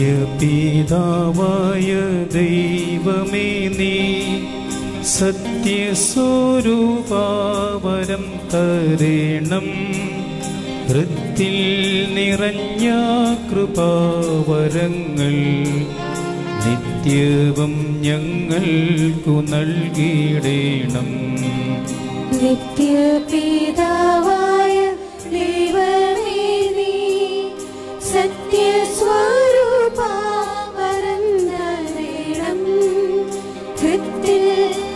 നിത്യപിതാവായ ദൈവമേ നീ സത്യസ്വരൂപാവരം തരേണം. ഹൃത്തിൽ നിറഞ്ഞ കൃപാവരങ്ങൾ നിത്യവും ഞങ്ങൾക്കു നൽകിയിടേണം. നിത്യപിതാവായ ദൈവമേ നീ സത്യസ്വരൂപാവരം തരേണം. ഹൃത്തിൽ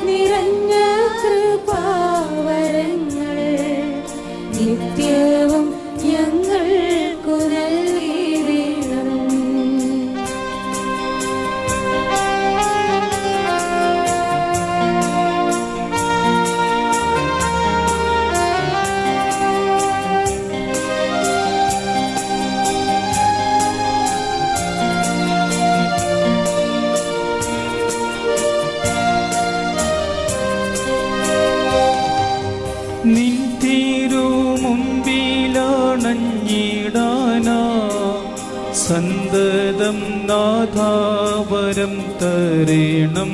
നിറഞ്ഞ കൃപാവരങ്ങൾ നിത്യവും ഞങ്ങൾക്കു നൽകിയിടേണം. നിൻ തിരുമുമ്പിലാണഞ്ഞിടാനാ സന്തതം നാഥാവരം തരേണം.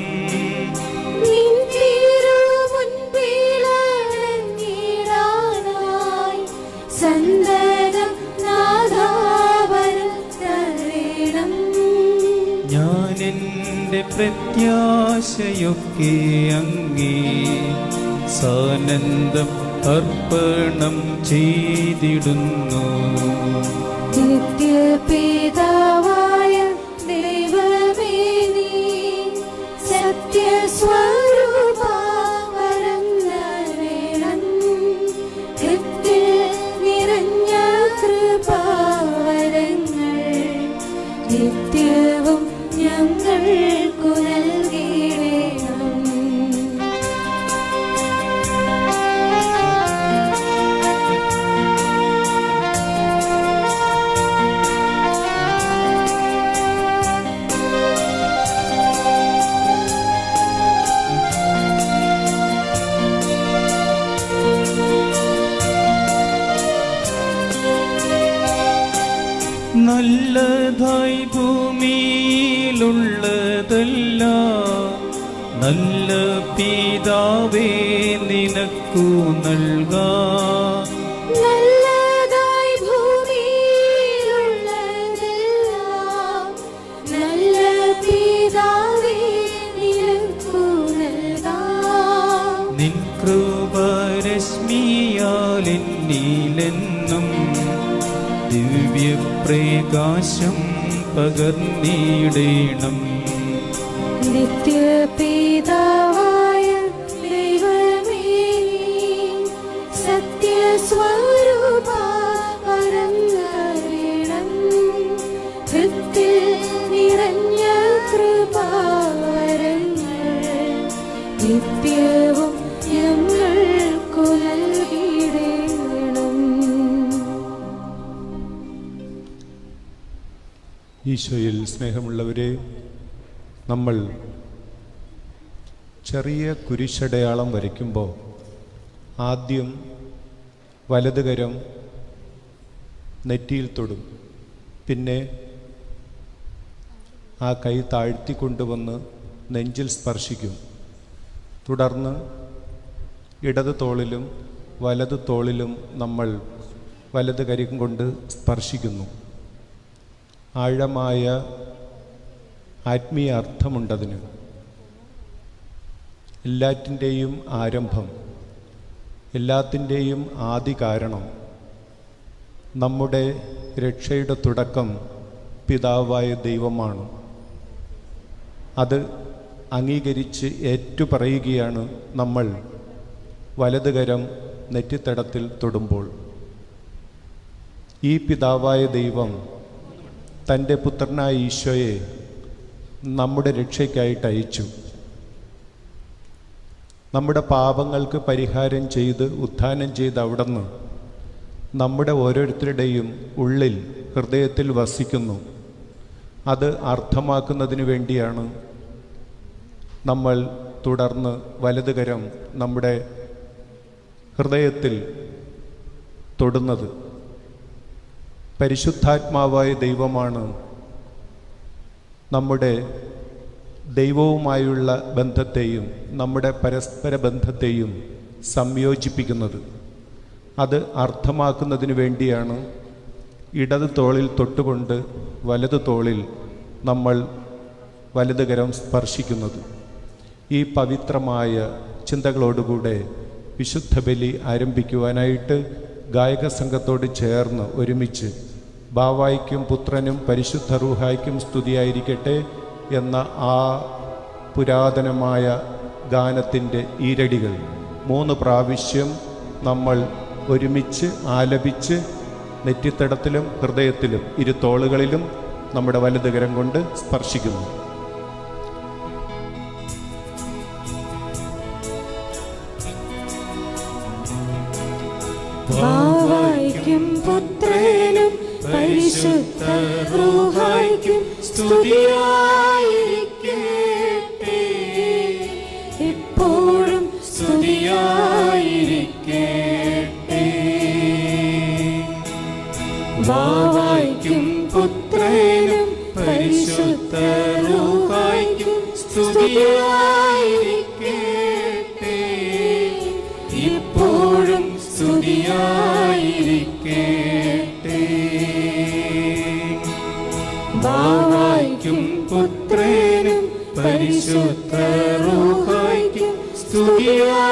നിൻ തിരുമുൻപിലണഞ്ഞിടാനായി സന്തതം നാഥാവരം തരേണം. ഞാൻ എൻ്റെ പ്രത്യാശയൊക്കെ അങ്ങേ സാനന്ദം അർപ്പണം ചെയ്തിടുന്നു. നിത്യപിതാവായ ദൈവമേ നീ സത്യസ്വരൂപാവരം തരേണം. ഹൃത്തിൽ നിറഞ്ഞ കൃപാവരങ്ങൾ നിത്യവും ഞങ്ങൾക്കു നൽകിയിടേണം. നല്ലതായി ഭൂമിയിലുള്ളതല്ല നല്ല പിതാവേ നിനക്കു നൽകാം. നല്ലതായി ഭൂമിയിലുള്ളതെല്ലാം നല്ല പിതാവേ നിനക്കു നൽകാം. നിൻ കൃപരശ്മിയാൽ എന്നിലെന്നും ദിവ്യപ്രകാശം പകർന്നിടേണം. നിത്യപിതാവായ ദൈവമേ നീ സത്യസ്വരൂപാവരം തരേണം. ഹൃത്തിൽ നിറഞ്ഞ കൃപാവരങ്ങൾ നിത്യവും ഞങ്ങൾക്കു നൽകിയിടേണം. ഈശോയിൽ സ്നേഹമുള്ളവരെ, നമ്മൾ ചെറിയ കുരിശടയാളം വരയ്ക്കുമ്പോൾ ആദ്യം വലതുകരം നെറ്റിയിൽ തൊടും. പിന്നെ ആ കൈ താഴ്ത്തിക്കൊണ്ടുവന്ന് നെഞ്ചിൽ സ്പർശിക്കും. തുടർന്ന് ഇടത് തോളിലും വലതു തോളിലും നമ്മൾ വലത് കരം കൊണ്ട് സ്പർശിക്കുന്നു. ആഴമായ ആത്മീയ അർത്ഥമുണ്ടതിന്. എല്ലാറ്റിൻ്റെയും ആരംഭം, എല്ലാത്തിൻ്റെയും ആദി കാരണം, നമ്മുടെ രക്ഷയുടെ തുടക്കം പിതാവായ ദൈവമാണ്. അത് അംഗീകരിച്ച് ഏറ്റുപറയുകയാണ് നമ്മൾ വലതുകരം നെറ്റിത്തടത്തിൽ തൊടുമ്പോൾ. ഈ പിതാവായ ദൈവം തൻ്റെ പുത്രനായ ഈശോയെ നമ്മുടെ രക്ഷയ്ക്കായിട്ട് അയച്ചു. നമ്മുടെ പാപങ്ങൾക്ക് പരിഹാരം ചെയ്ത് ഉത്ഥാനം ചെയ്ത് അവിടുന്ന് നമ്മുടെ ഓരോരുത്തരുടെയും ഉള്ളിൽ ഹൃദയത്തിൽ വസിക്കുന്നു. അത് അർത്ഥമാക്കുന്നതിന് വേണ്ടിയാണ് നമ്മൾ തുടർന്ന് വലതുകരം നമ്മുടെ ഹൃദയത്തിൽ തൊടുന്നത്. പരിശുദ്ധാത്മാവായ ദൈവമാണ് നമ്മുടെ ദൈവവുമായുള്ള ബന്ധത്തെയും നമ്മുടെ പരസ്പര ബന്ധത്തെയും സംയോജിപ്പിക്കുന്നത്. അത് അർത്ഥമാക്കുന്നതിന് വേണ്ടിയാണ് ഇടത് തോളിൽ തൊട്ടുകൊണ്ട് വലത് തോളിൽ നമ്മൾ വലതുകരം സ്പർശിക്കുന്നത്. ഈ പവിത്രമായ ചിന്തകളോടുകൂടെ വിശുദ്ധ ബലി ആരംഭിക്കുവാനായിട്ട് ഗായക സംഘത്തോട് ചേർന്ന് ഒരുമിച്ച് ബാവായ്ക്കും പുത്രനും പരിശുദ്ധ റൂഹായ്ക്കും സ്തുതിയായിരിക്കട്ടെ എന്ന ആ പുരാതനമായ ഗാനത്തിൻ്റെ ഈരടികൾ 3 പ്രാവശ്യം നമ്മൾ ഒരുമിച്ച് ആലപിച്ച് നെറ്റിത്തടത്തിലും ഹൃദയത്തിലും ഇരുതോളുകളിലും നമ്മുടെ വലതുകരം കൊണ്ട് സ്പർശിക്കുന്നു. ബാവായ്ക്കും പുത്രനും പരിശുദ്ധ റൂഹായ്ക്കും സ്തുതിയായിരിക്കട്ടെ, എപ്പോഴും സ്തുതിയായിരിക്കട്ടെ. ബാവായ്ക്കും പുത്രനും പരിശുദ്ധ റൂഹായ്ക്കും സ്തുതിയായിരിക്കട്ടെ, എപ്പോഴും സ്തുതിയായിരിക്കട്ടെ. ബാവായ്ക്കും പുത്രനും പരിശുദ്ധ റൂഹായ്ക്കും സ്തുതിയായിരിക്കട്ടെ,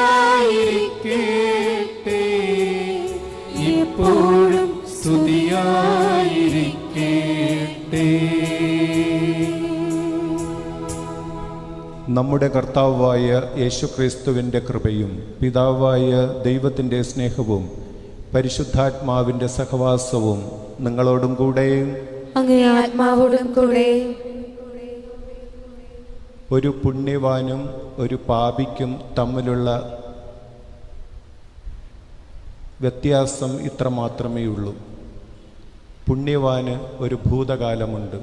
എപ്പോഴും സ്തുതിയായിരിക്കട്ടെ. നമ്മുടെ കർത്താവായ യേശുക്രിസ്തുവിൻ്റെ കൃപയും പിതാവായ ദൈവത്തിൻ്റെ സ്നേഹവും പരിശുദ്ധാത്മാവിൻ്റെ സഹവാസവും നിങ്ങളോടും കൂടെ അങ്ങേ ആത്മാവോടും കൂടെ. ഒരു പുണ്യവാനും ഒരു പാപിക്കും തമ്മിലുള്ള വ്യത്യാസം ഇത്ര മാത്രമേ ഉള്ളൂ. പുണ്യവാന് ഒരു ഭൂതകാലമുണ്ട്,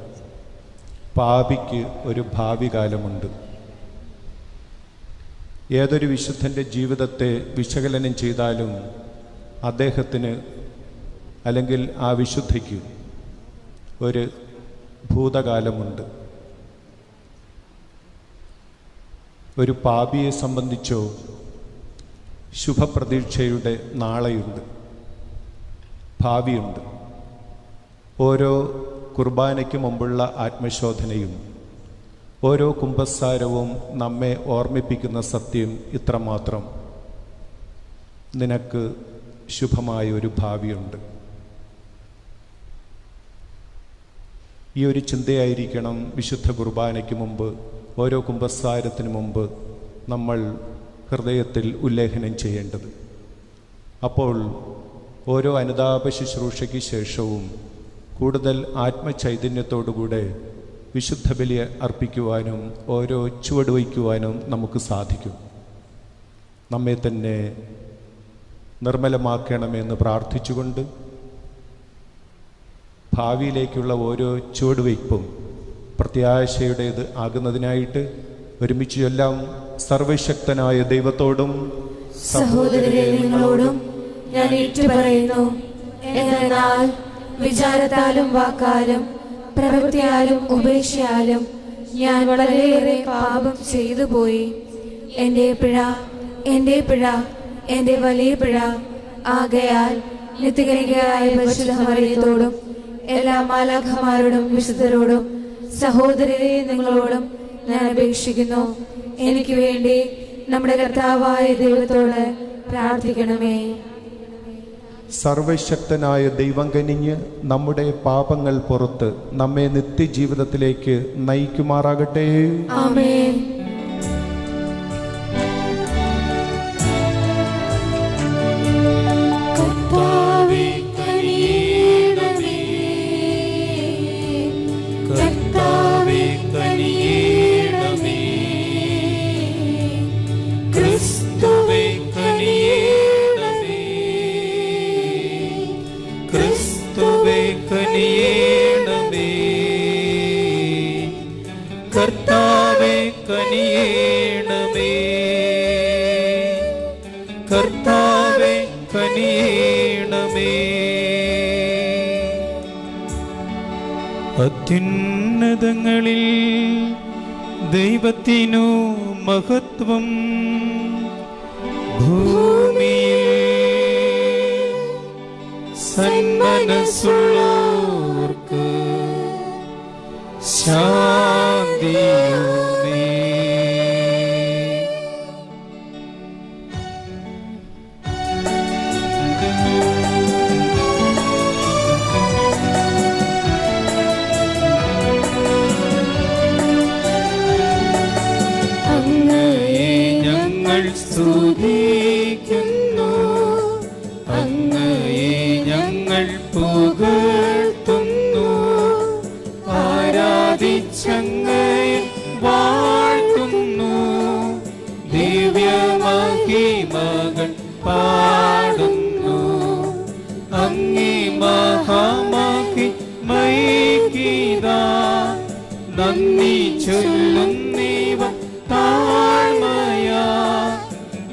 പാപിക്ക് ഒരു ഭാവി കാലമുണ്ട്. ഏതൊരു വിശുദ്ധൻ്റെ ജീവിതത്തെ വിശകലനം ചെയ്താലും അദ്ദേഹത്തിന് അല്ലെങ്കിൽ ആ വിശുദ്ധയ്ക്ക് ഒരു ഭൂതകാലമുണ്ട്. ഒരു പാപിയെ സംബന്ധിച്ചോ ശുഭപ്രതീക്ഷയുടെ നാളെയുണ്ട്, ഭാവിയുണ്ട്. ഓരോ കുർബാനയ്ക്ക് മുമ്പുള്ള ആത്മശോധനയും ഓരോ കുമ്പസാരവും നമ്മെ ഓർമ്മിപ്പിക്കുന്ന സത്യം ഇത്രമാത്രം: നിനക്ക് ശുഭമായ ഒരു ഭാവിയുണ്ട്. ഈ ഒരു ചിന്തയായിരിക്കണം വിശുദ്ധ കുർബാനയ്ക്ക് മുമ്പ്, ഓരോ കുമ്പസാരത്തിന് മുമ്പ് നമ്മൾ ഹൃദയത്തിൽ ഉല്ലേഖനം ചെയ്യേണ്ടത്. അപ്പോൾ ഓരോ അനുതാപ ശുശ്രൂഷയ്ക്ക് ശേഷവും കൂടുതൽ ആത്മചൈതന്യത്തോടുകൂടെ വിശുദ്ധ ബലി അർപ്പിക്കുവാനും ഓരോ ചുവട് വയ്ക്കുവാനും നമുക്ക് സാധിക്കും. നമ്മെ തന്നെ നിർമ്മലമാക്കണമെന്ന് പ്രാർത്ഥിച്ചുകൊണ്ട് ഭാവിയിലേക്കുള്ള ഓരോ ചുവടുവയ്പ്പും പ്രത്യാശയുടേത് ആകുന്നതിനായിട്ട് ഒരുമിച്ച് എല്ലാം സർവശക്തനായ ദൈവത്തോടും സഹോദരരെ നിങ്ങളോടും ഞാൻ ഏറ്റുപറയുന്നു. എന്നാൽ വിചാരത്താലും വാക്കാലും പ്രവൃത്തിയാലും ഉപേക്ഷയാലും ഞാൻ വളരെയേറെ പാപം ചെയ്തു പോയി. എൻ്റെ പിഴ, എൻ്റെ പിഴ, എൻ്റെ വലിയ പിഴ. ആകയാൽ നിത്യകന്യകയായ പരിശുദ്ധ മറിയത്തോടും എല്ലാ മാലാഖമാരോടും വിശുദ്ധരോടും സഹോദരരെ നിങ്ങളോടും ഞാൻ അപേക്ഷിക്കുന്നു, എനിക്ക് വേണ്ടി നമ്മുടെ കർത്താവായ ദൈവത്തോട് പ്രാർത്ഥിക്കണമേ. സർവശക്തനായ ദൈവം കനിഞ്ഞ് നമ്മുടെ പാപങ്ങൾ പുറത്ത് നമ്മെ നിത്യജീവിതത്തിലേക്ക് നയിക്കുമാറാകട്ടെ. ആമേൻ. കർത്താവേ കനിയണമേ, കർത്താവേ കനിയണമേ, ക്രിസ്തുവേ കനിയണമേ, ക്രിസ്തുവേ കനിയേണമേ, കർത്താവേ കനിയേണമേ, കർത്താവേ കനിയേണമേ. അത്യുന്നതങ്ങളിൽ ദൈവത്തിനു മഹത്വം, ഭൂമിയിൽ സന്മനസ്സുള്ളോർക്ക് ശാന്തിയുമേ. സ്തുതിക്കുന്നു, അങ്ങയെ ഞങ്ങൾ പുകഴ്ത്തുന്നു, ആരാധിച്ചങ്ങയെ വാഴ്ത്തുന്നു, ദിവ്യമഹിമകൾ പാടുന്നു, അങ്ങേ മഹാമഹിമൈകീതാ നന്ദി ചൊല്ലുന്നീവ താഴ്മയാ.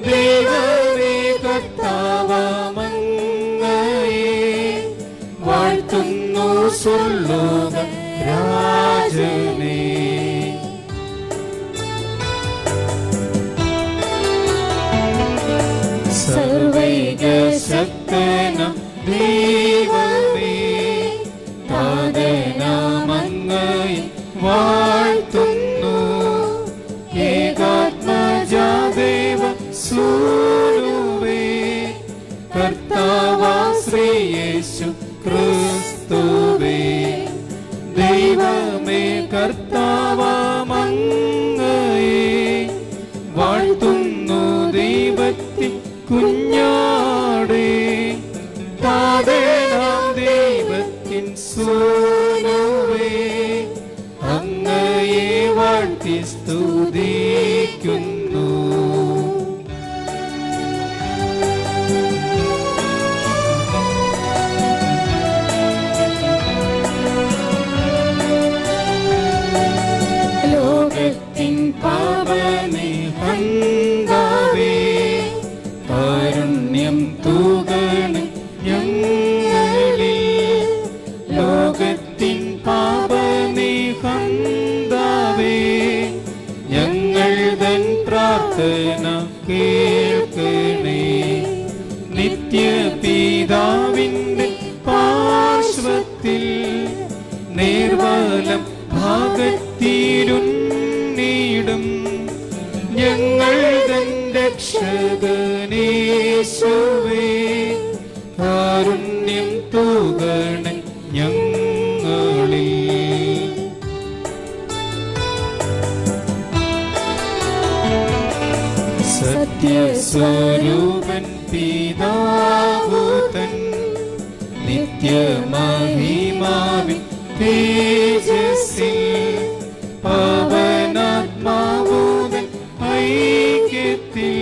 ദൈവമേ കർത്താവമങ്ങയെ വാഴ്ത്തുന്നു സ്വർലോക രാജനേ. സർവൈക ശക്തനാം ദൈവമേ താതനാമങ്ങയെ വാഴ്ത്തുന്നു, ഏകാത്മജാദേവ സൂനുവേ കർത്താവാ ശ്രീയേശു ക്രിസ്തുവേ. ദൈവമേ കർത്താവമങ്ങയെ വാഴ്ത്തുന്നു, ദൈവത്തിൻ കുഞ്ഞാടേ താതനാം ദൈവത്തിൻ സൂനുവേ അങ്ങയെ വാഴ്ത്തി സ്തുതിക്കുന്നു. ലോകത്തിൻ പാപനിഹന്താവേ കാരുണ്യം തൂകണേ ഞങ്ങളിൽ. ലോകത്തിൻ പാപനിഹന്താവേ ഞങ്ങൾ തൻ പ്രാർത്ഥന കേൾക്കണേ. നിത്യപിതാവിന്റെ പാർശ്വത്തിൽ നേർവലം ഭാഗത്തിരുന്നീടും ഞങ്ങൾ തൻ രക്ഷകനേശുവേ കാരുണ്യം തൂകണേ ഞങ്ങളിൽ. സത്യസ്വരൂപൻ പിതാവുതൻ നിത്യമഹിമാവിൻ തേജസ്സിൽ പാവനാത്മാവുതൻ ഐക്യത്തിൽ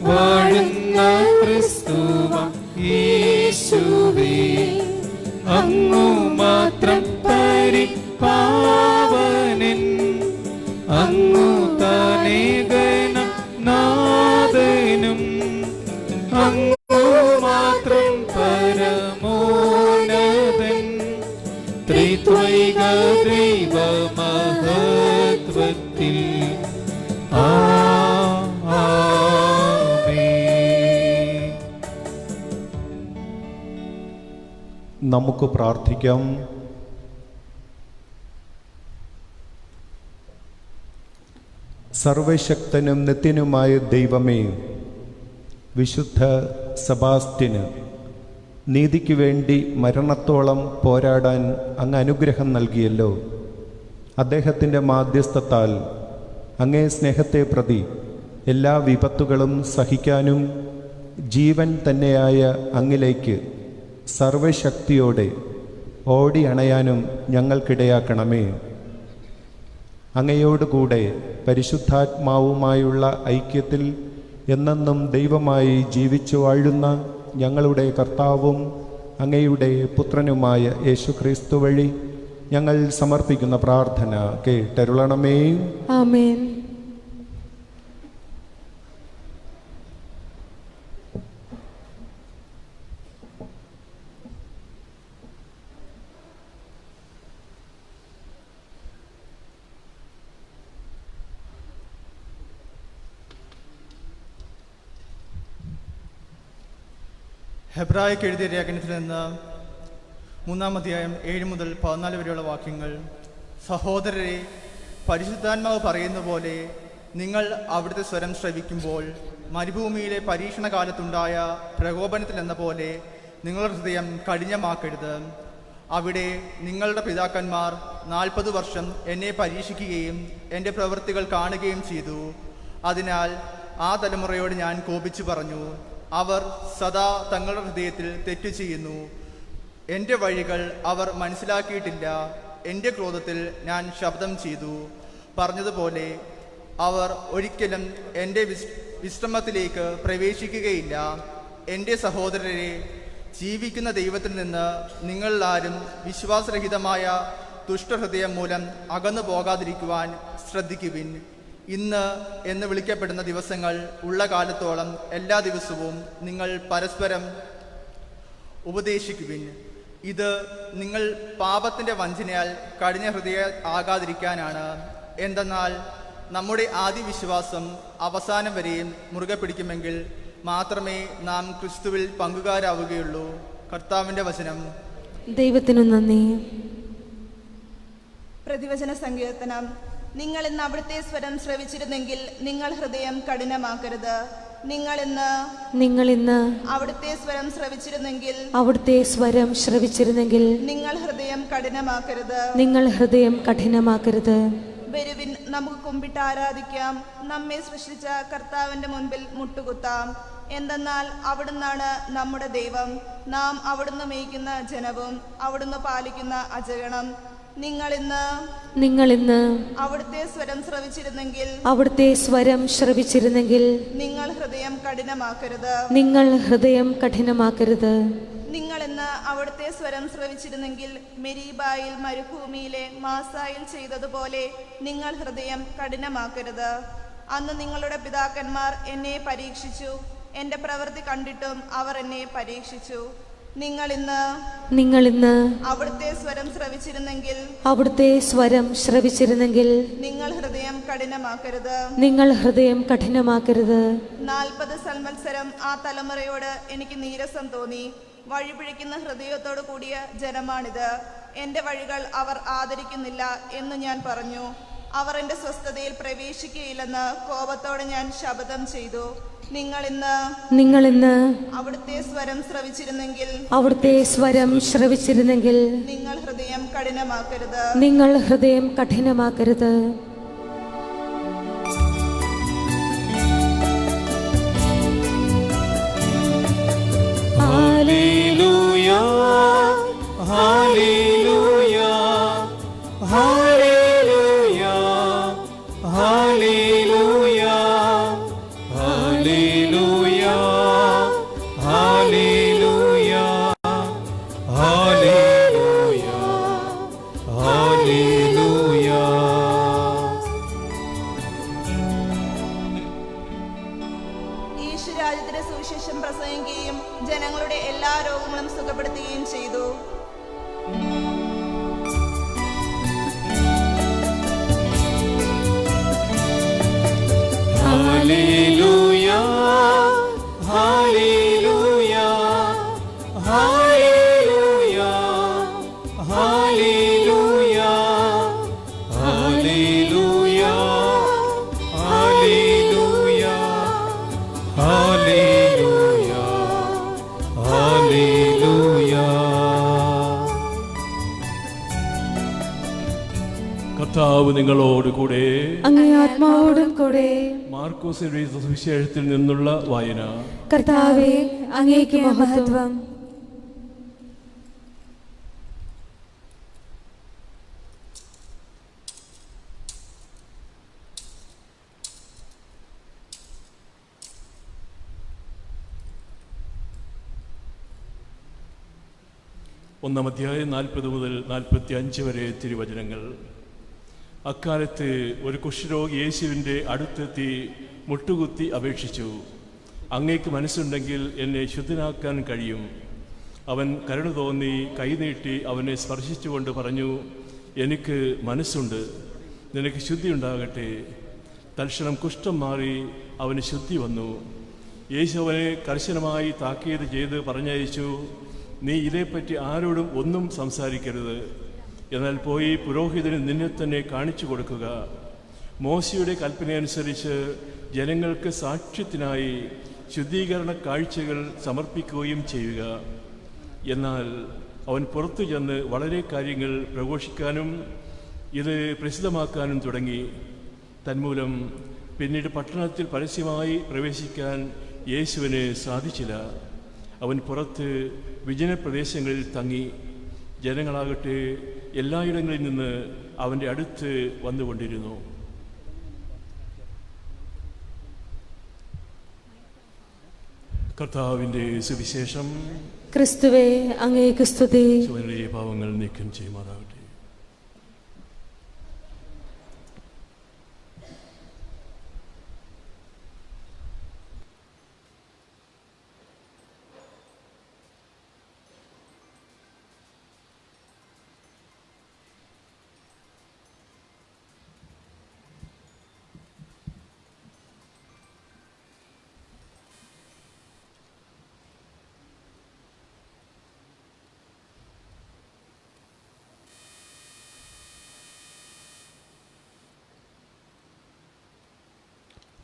വാഴുന്ന ക്രിസ്തുവാം യേശുവേ അങ്ങു മാത്രം പരിപാവനൻ, അങ്ങു താനേകന നാഥനും, അങ്ങു മാത്രം പരമോന്നതൻ, ത്രിത്വൈക ദൈവ മഹത്വത്തിൽ ആമേൻ. നമുക്ക് പ്രാർത്ഥിക്കാം. സർവശക്തനും നിത്യനുമായ ദൈവമേ, വിശുദ്ധ സെബാസ്റ്റ്യന് നീതിക്ക് വേണ്ടി മരണത്തോളം പോരാടാൻ അങ്ങ് അനുഗ്രഹം നൽകിയല്ലോ. അദ്ദേഹത്തിൻ്റെ മാധ്യസ്ഥത്താൽ അങ്ങേ സ്നേഹത്തെ പ്രതി എല്ലാ വിപത്തുകളും സഹിക്കാനും ജീവൻ തന്നെയായ അങ്ങിലേക്ക് സർവശക്തിയോടെ ഓടി അണയാനും ഞങ്ങൾക്കിടയാക്കണമേ. അങ്ങയോടുകൂടെ പരിശുദ്ധാത്മാവുമായുള്ള ഐക്യത്തിൽ എന്നെന്നും ദൈവമായി ജീവിച്ചു വാഴുന്ന ഞങ്ങളുടെ കർത്താവും അങ്ങയുടെ പുത്രനുമായ യേശുക്രിസ്തു വഴി ഞങ്ങൾ സമർപ്പിക്കുന്ന പ്രാർത്ഥന കേട്ടരുളണമേ. ആമേൻ. ഹെബ്രായർക്ക് എഴുതിയ ലേഖനത്തിൽ നിന്ന് 3-ാം അധ്യായം 7 മുതൽ 14 വരെയുള്ള വാക്യങ്ങൾ. സഹോദരരെ, പരിശുദ്ധാത്മാവ് പറയുന്ന പോലെ നിങ്ങൾ അവിടുത്തെ സ്വരം ശ്രവിക്കുമ്പോൾ മരുഭൂമിയിലെ പരീക്ഷണ കാലത്തുണ്ടായ പ്രകോപനത്തിൽ എന്ന പോലെ നിങ്ങളുടെ ഹൃദയം കഠിനമാക്കരുത്. അവിടെ നിങ്ങളുടെ പിതാക്കന്മാർ 40 വർഷം എന്നെ പരീക്ഷിക്കുകയും എൻ്റെ പ്രവൃത്തികൾ കാണുകയും ചെയ്തു. അതിനാൽ ആ തലമുറയോട് ഞാൻ കോപിച്ചു പറഞ്ഞു, അവർ സദാ തങ്ങളുടെ ഹൃദയത്തിൽ തെറ്റു ചെയ്യുന്നു. എൻ്റെ വഴികൾ അവർ മനസ്സിലാക്കിയിട്ടില്ല. എൻ്റെ ക്രോധത്തിൽ ഞാൻ ശബ്ദം ചെയ്തു. പറഞ്ഞതുപോലെ അവർ ഒരിക്കലും എൻ്റെ വിശ്രമത്തിലേക്ക് പ്രവേശിക്കുകയില്ല. എൻ്റെ സഹോദരരെ, ജീവിക്കുന്ന ദൈവത്തിൽ നിന്ന് നിങ്ങളാരും വിശ്വാസരഹിതമായ ദുഷ്ടഹൃദയം മൂലം അകന്നു പോകാതിരിക്കുവാൻ ശ്രദ്ധിക്കുവിൻ. ഇന്ന് എന്ന് വിളിക്കപ്പെടുന്ന ദിവസങ്ങൾ ഉള്ള കാലത്തോളം എല്ലാ ദിവസവും നിങ്ങൾ പരസ്പരം ഉപദേശിക്കുവിൻ. ഇത് നിങ്ങൾ പാപത്തിൻ്റെ വഞ്ചനയാൽ കഠിന ഹൃദയ ആകാതിരിക്കാനാണ്. എന്തെന്നാൽ നമ്മുടെ ആദ്യ വിശ്വാസം അവസാനം വരെയും മുറുകെ പിടിക്കുമെങ്കിൽ മാത്രമേ നാം ക്രിസ്തുവിൽ പങ്കുകാരാവുകയുള്ളൂ. കർത്താവിൻ്റെ വചനം. ദൈവത്തിനു നന്ദി. പ്രതിവചന സങ്കീർത്തനം. നിങ്ങൾ ഇന്ന് അവിടുത്തെ സ്വരം ശ്രവിച്ചിരുന്നെങ്കിൽ നിങ്ങൾ ഹൃദയം കഠിനമാക്കരുത്. നിങ്ങൾ ഇന്ന് അവിടുത്തെ സ്വരം ശ്രവിച്ചിരുന്നെങ്കിൽ നിങ്ങൾ ഹൃദയം കഠിനമാക്കരുത്. വരുവിൻ, നമുക്ക് കുമ്പിട്ട് ആരാധിക്കാം. നമ്മെ സൃഷ്ടിച്ച കർത്താവിന്റെ മുൻപിൽ മുട്ടുകുത്താം. എന്തെന്നാൽ അവിടുന്നാണ് നമ്മുടെ ദൈവം, നാം അവിടുന്ന് മേയ്ക്കുന്ന ജനവും അവിടുന്ന് പാലിക്കുന്ന അജഗണം. നിങ്ങൾ ഇന്ന് അവിടുത്തെ സ്വരം ശ്രവിച്ചിരുന്നെങ്കിൽ നിങ്ങൾ ഹൃദയം കഠിനമാക്കരുത്. നിങ്ങൾ ഇന്ന് അവിടുത്തെ സ്വരം ശ്രവിച്ചിരുന്നെങ്കിൽ മെരീബായിൽ മരുഭൂമിയിലെ മാസായിൽ ചെയ്തതുപോലെ നിങ്ങൾ ഹൃദയം കഠിനമാക്കരുത്. അന്ന് നിങ്ങളുടെ പിതാക്കന്മാർ എന്നെ പരീക്ഷിച്ചു, എന്റെ പ്രവൃത്തി കണ്ടിട്ടും അവർ എന്നെ പരീക്ഷിച്ചു. നിങ്ങൾ ഇന്ന് അവിടുത്തെ സ്വരം ശ്രവിച്ചിരുന്നെങ്കിൽ നിങ്ങൾ ഹൃദയം കഠിനമാക്കരുത്. 40 സംവത്സരം ആ തലമുറയോട് എനിക്ക് നീരസം തോന്നി. വഴിപിഴയ്ക്കുന്ന ഹൃദയത്തോടു കൂടിയ ജനമാണിത്. എന്റെ വഴികൾ അവർ ആദരിക്കുന്നില്ല എന്ന് ഞാൻ പറഞ്ഞു. അവർ എന്റെ സ്വസ്ഥതയിൽ പ്രവേശിക്കുകയില്ലെന്ന് കോപത്തോടെ ഞാൻ ശപഥം ചെയ്തു. നിങ്ങൾ ഇന്ന് അവിടുത്തെ സ്വരം ശ്രവിച്ചിരുന്നെങ്കിൽ നിങ്ങൾ ഹൃദയം കഠിനമാക്കരുത്. ഹല്ലേലൂയ, ഹല്ലേലൂയ, ഹല്ലേലൂയ, ഹല്ലേലൂയ, ഹല്ലേലൂയ, ഹല്ലേലൂയ, ഹല്ലേലൂയ, ഹല്ലേലൂയ. ഈശ്വരാജ്യത്തിന്റെ സുവിശേഷം പ്രസംഗിക്കുകയും ജനങ്ങളുടെ എല്ലാ രോഗങ്ങളും സുഖപ്പെടുത്തുകയും ചെയ്തു. ഹല്ലേലൂയ, ഹല്ലേലൂയ, ഹല്ലേലൂയ, ഹല്ലേലൂയ, ഹല്ലേലൂയ, ഹല്ലേലൂയ, ഹല്ലേലൂയ, ഹല്ലേലൂയ. കർത്താവ് നിങ്ങളോടുകൂടെ, അങ്ങേ ആത്മാവോടും കൂടെ. മാർക്കോസ് എഴുതിയ സുവിശേഷത്തിൽ നിന്നുള്ള വായന. കർത്താവേ, അങ്ങേക്ക് മഹത്വം. ഒന്നാം അധ്യായം 40 മുതൽ 45 വരെ തിരുവചനങ്ങൾ. അക്കാലത്ത് ഒരു കുഷ്ഠരോഗി യേശുവിൻ്റെ അടുത്തെത്തി മുട്ടുകുത്തി അപേക്ഷിച്ചു, അങ്ങേക്ക് മനസ്സുണ്ടെങ്കിൽ എന്നെ ശുദ്ധനാക്കാൻ കഴിയും. അവൻ കരുണ തോന്നി കൈനീട്ടി അവനെ സ്പർശിച്ചുകൊണ്ട് പറഞ്ഞു, എനിക്ക് മനസ്സുണ്ട്, നിനക്ക് ശുദ്ധി ഉണ്ടാകട്ടെ. തൽക്ഷണം കുഷ്ഠം മാറി അവന് ശുദ്ധി വന്നു. യേശു അവനെ കർശനമായി താക്കീത് ചെയ്ത് പറഞ്ഞയച്ചു, നീ ഇതേപ്പറ്റി ആരോടും ഒന്നും സംസാരിക്കരുത്. എന്നാൽ പോയി പുരോഹിതന് നിന്നെ തന്നെ കാണിച്ചു കൊടുക്കുക. മോശയുടെ കൽപ്പനയനുസരിച്ച് ജനങ്ങൾക്ക് സാക്ഷ്യത്തിനായി ശുദ്ധീകരണ കാഴ്ചകൾ സമർപ്പിക്കുകയും ചെയ്യുക. എന്നാൽ അവൻ പുറത്തു ചെന്ന് വളരെ കാര്യങ്ങൾ പ്രഘോഷിക്കാനും ഇത് പ്രസിദ്ധമാക്കാനും തുടങ്ങി. തന്മൂലം പിന്നീട് പട്ടണത്തിൽ പരസ്യമായി പ്രവേശിക്കാൻ യേശുവിന് സാധിച്ചില്ല. അവൻ പുറത്ത് വിജനപ്രദേശങ്ങളിൽ തങ്ങി. ജനങ്ങളാകട്ടെ എല്ലായിടങ്ങളിൽ നിന്ന് അവൻ്റെ അടുത്ത് വന്നുകൊണ്ടിരുന്നു. കർത്താവിൻ്റെ സുവിശേഷം. ക്രിസ്തുവേ, അങ്ങേക്ക് സ്തുതി. ശിവന്റെ പാവങ്ങൾ നീക്കം ചെയ്യുമാറാകട്ടെ.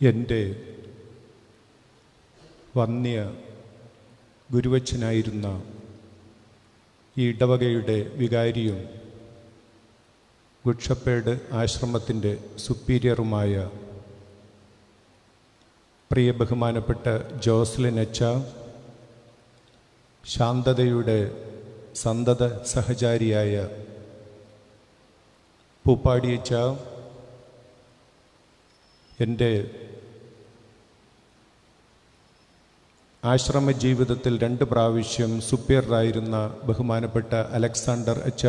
എൻ്റെ വന്യ ഗുരുവച്ചനായിരുന്ന ഈ ഇടവകയുടെ വികാരിയും ഗുഡ്ഷപ്പേഡ് ആശ്രമത്തിൻ്റെ സുപ്പീരിയറുമായ പ്രിയ ബഹുമാനപ്പെട്ട ജോസ്ലിൻ അച്ച, ശാന്തതയുടെ സന്തത സഹചാരിയായ പൂപ്പാടിയച്ച, എൻ്റെ ആശ്രമ ജീവിതത്തിൽ 2 പ്രാവശ്യം സുപ്പീരിയറായിരുന്ന ബഹുമാനപ്പെട്ട അലക്സാണ്ടർ അച്ച,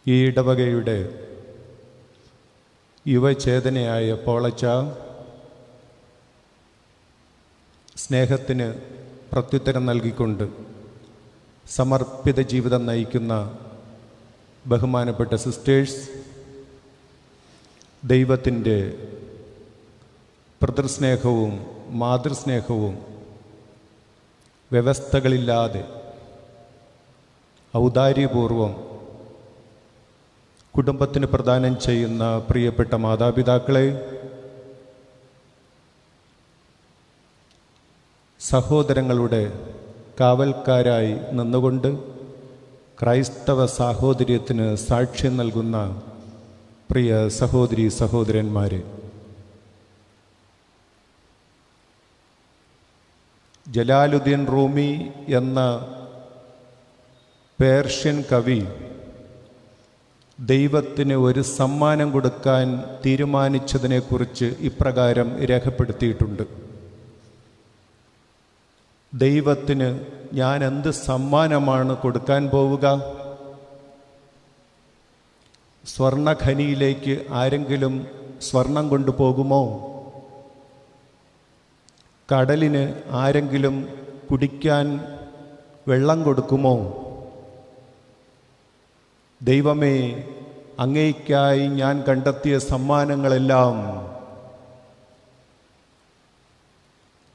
ഈ ഇടവകയുടെ യുവചേതനയായ പോളച്ച, സ്നേഹത്തിന് പ്രത്യുത്തരം നൽകിക്കൊണ്ട് സമർപ്പിത ജീവിതം നയിക്കുന്ന ബഹുമാനപ്പെട്ട സിസ്റ്റേഴ്സ്, ദൈവത്തിൻ്റെ പിതൃസ്നേഹവും മാതൃസ്നേഹവും വ്യവസ്ഥകളില്ലാതെ ഔദാര്യപൂർവം കുടുംബത്തിന് പ്രദാനം ചെയ്യുന്ന പ്രിയപ്പെട്ട മാതാപിതാക്കളെ, സഹോദരങ്ങളുടെ കാവൽക്കാരായി നിന്നുകൊണ്ട് ക്രൈസ്തവ സാഹോദര്യത്തിന് സാക്ഷ്യം നൽകുന്ന പ്രിയ സഹോദരി സഹോദരന്മാരെ, ജലാലുദ്ദീൻ റൂമി എന്ന പേർഷ്യൻ കവി ദൈവത്തിന് ഒരു സമ്മാനം കൊടുക്കാൻ തീരുമാനിച്ചതിനെക്കുറിച്ച് ഇപ്രകാരം രേഖപ്പെടുത്തിയിട്ടുണ്ട്: ദൈവത്തിന് ഞാൻ എന്ത് സമ്മാനമാണ് കൊടുക്കാൻ പോവുക? സ്വർണഖനിയിലേക്ക് ആരെങ്കിലും സ്വർണം കൊണ്ടുപോകുമോ? കടലിന് ആരെങ്കിലും കുടിക്കാൻ വെള്ളം കൊടുക്കുമോ? ദൈവമേ, അങ്ങേയ്ക്കായി ഞാൻ കണ്ടെത്തിയ സമ്മാനങ്ങളെല്ലാം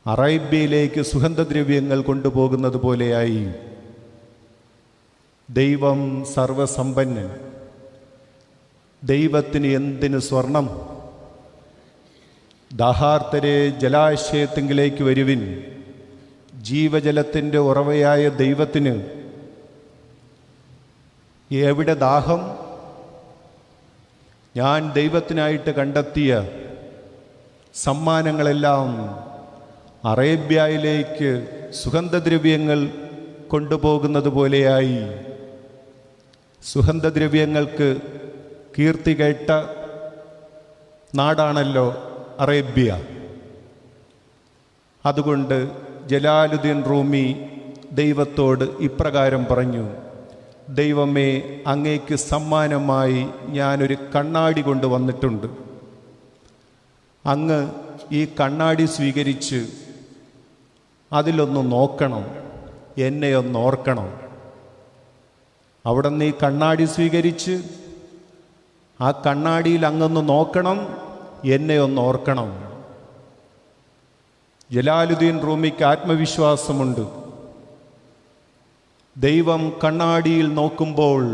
അറേബ്യയിലേക്ക് സുഗന്ധദ്രവ്യങ്ങൾ കൊണ്ടുപോകുന്നത് പോലെയായി. ദൈവം സർവസമ്പന്നൻ. ദൈവത്തിന് എന്തിന് സ്വർണം? ദാഹാർത്തരെ ജലാശയത്തിങ്കിലേക്ക് വരുവിൻ. ജീവജലത്തിൻ്റെ ഉറവയായ ദൈവത്തിന് എവിടെ ദാഹം? ഞാൻ ദൈവത്തിനായിട്ട് കണ്ടെത്തിയ സമ്മാനങ്ങളെല്ലാം അറേബ്യയിലേക്ക് സുഗന്ധദ്രവ്യങ്ങൾ കൊണ്ടുപോകുന്നത് പോലെയായി. സുഗന്ധദ്രവ്യങ്ങൾക്ക് കീർത്തി കേട്ട നാടാണല്ലോ അറേബ്യ. അതുകൊണ്ട് ജലാലുദ്ദീൻ റൂമി ദൈവത്തോട് ഇപ്രകാരം പറഞ്ഞു: ദൈവമേ, അങ്ങേക്ക് സമ്മാനമായി ഞാനൊരു കണ്ണാടി കൊണ്ടുവന്നിട്ടുണ്ട്. അങ്ങ് ഈ കണ്ണാടി സ്വീകരിച്ച് അതിലൊന്ന് നോക്കണം, എന്നെ ഒന്ന് ഓർക്കണം. അവിടെ നിന്ന് ഈ കണ്ണാടി സ്വീകരിച്ച് ആ കണ്ണാടിയിൽ അങ്ങൊന്ന് നോക്കണം, എന്നെ ഒന്ന് ഓർക്കണം. ജലാലുദ്ദീൻ റൂമിക്ക് ആത്മവിശ്വാസമുണ്ട്. ദൈവം കണ്ണാടിയിൽ നോക്കുമ്പോൾ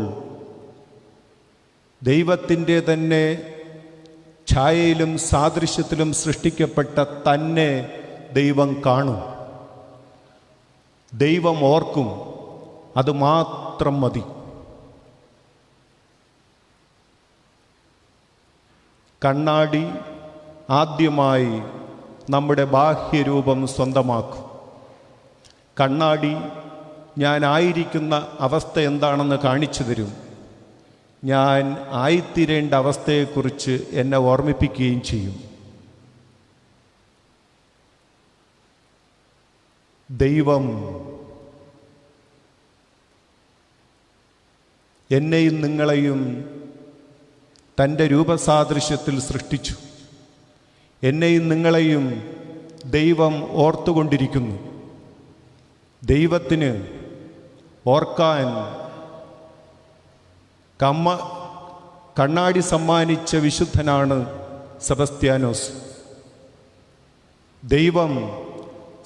ദൈവത്തിൻ്റെ തന്നെ ഛായയിലും സാദൃശ്യത്തിലും സൃഷ്ടിക്കപ്പെട്ട തന്നെ ദൈവം കാണും, ദൈവം ഓർക്കും. അത് മാത്രം മതി. കണ്ണാടി ആദ്യമായി നമ്മുടെ ബാഹ്യരൂപം സ്വന്തമാക്കും. കണ്ണാടി ഞാൻ ആയിരിക്കുന്ന അവസ്ഥ എന്താണെന്ന് കാണിച്ചു തരും. ഞാൻ ആയിത്തീരേണ്ട അവസ്ഥയെക്കുറിച്ച് എന്നെ ഓർമ്മിപ്പിക്കുകയും ചെയ്യും. ദൈവം എന്നെയും നിങ്ങളെയും തൻ്റെ രൂപസാദൃശ്യത്തിൽ സൃഷ്ടിച്ചു. എന്നെയും നിങ്ങളെയും ദൈവം ഓർത്തുകൊണ്ടിരിക്കുന്നു. ദൈവത്തിന് ഓർക്കാൻ കണ്ണാടി സമ്മാനിച്ച വിശുദ്ധനാണ് സെബസ്ത്യാനോസ്. ദൈവം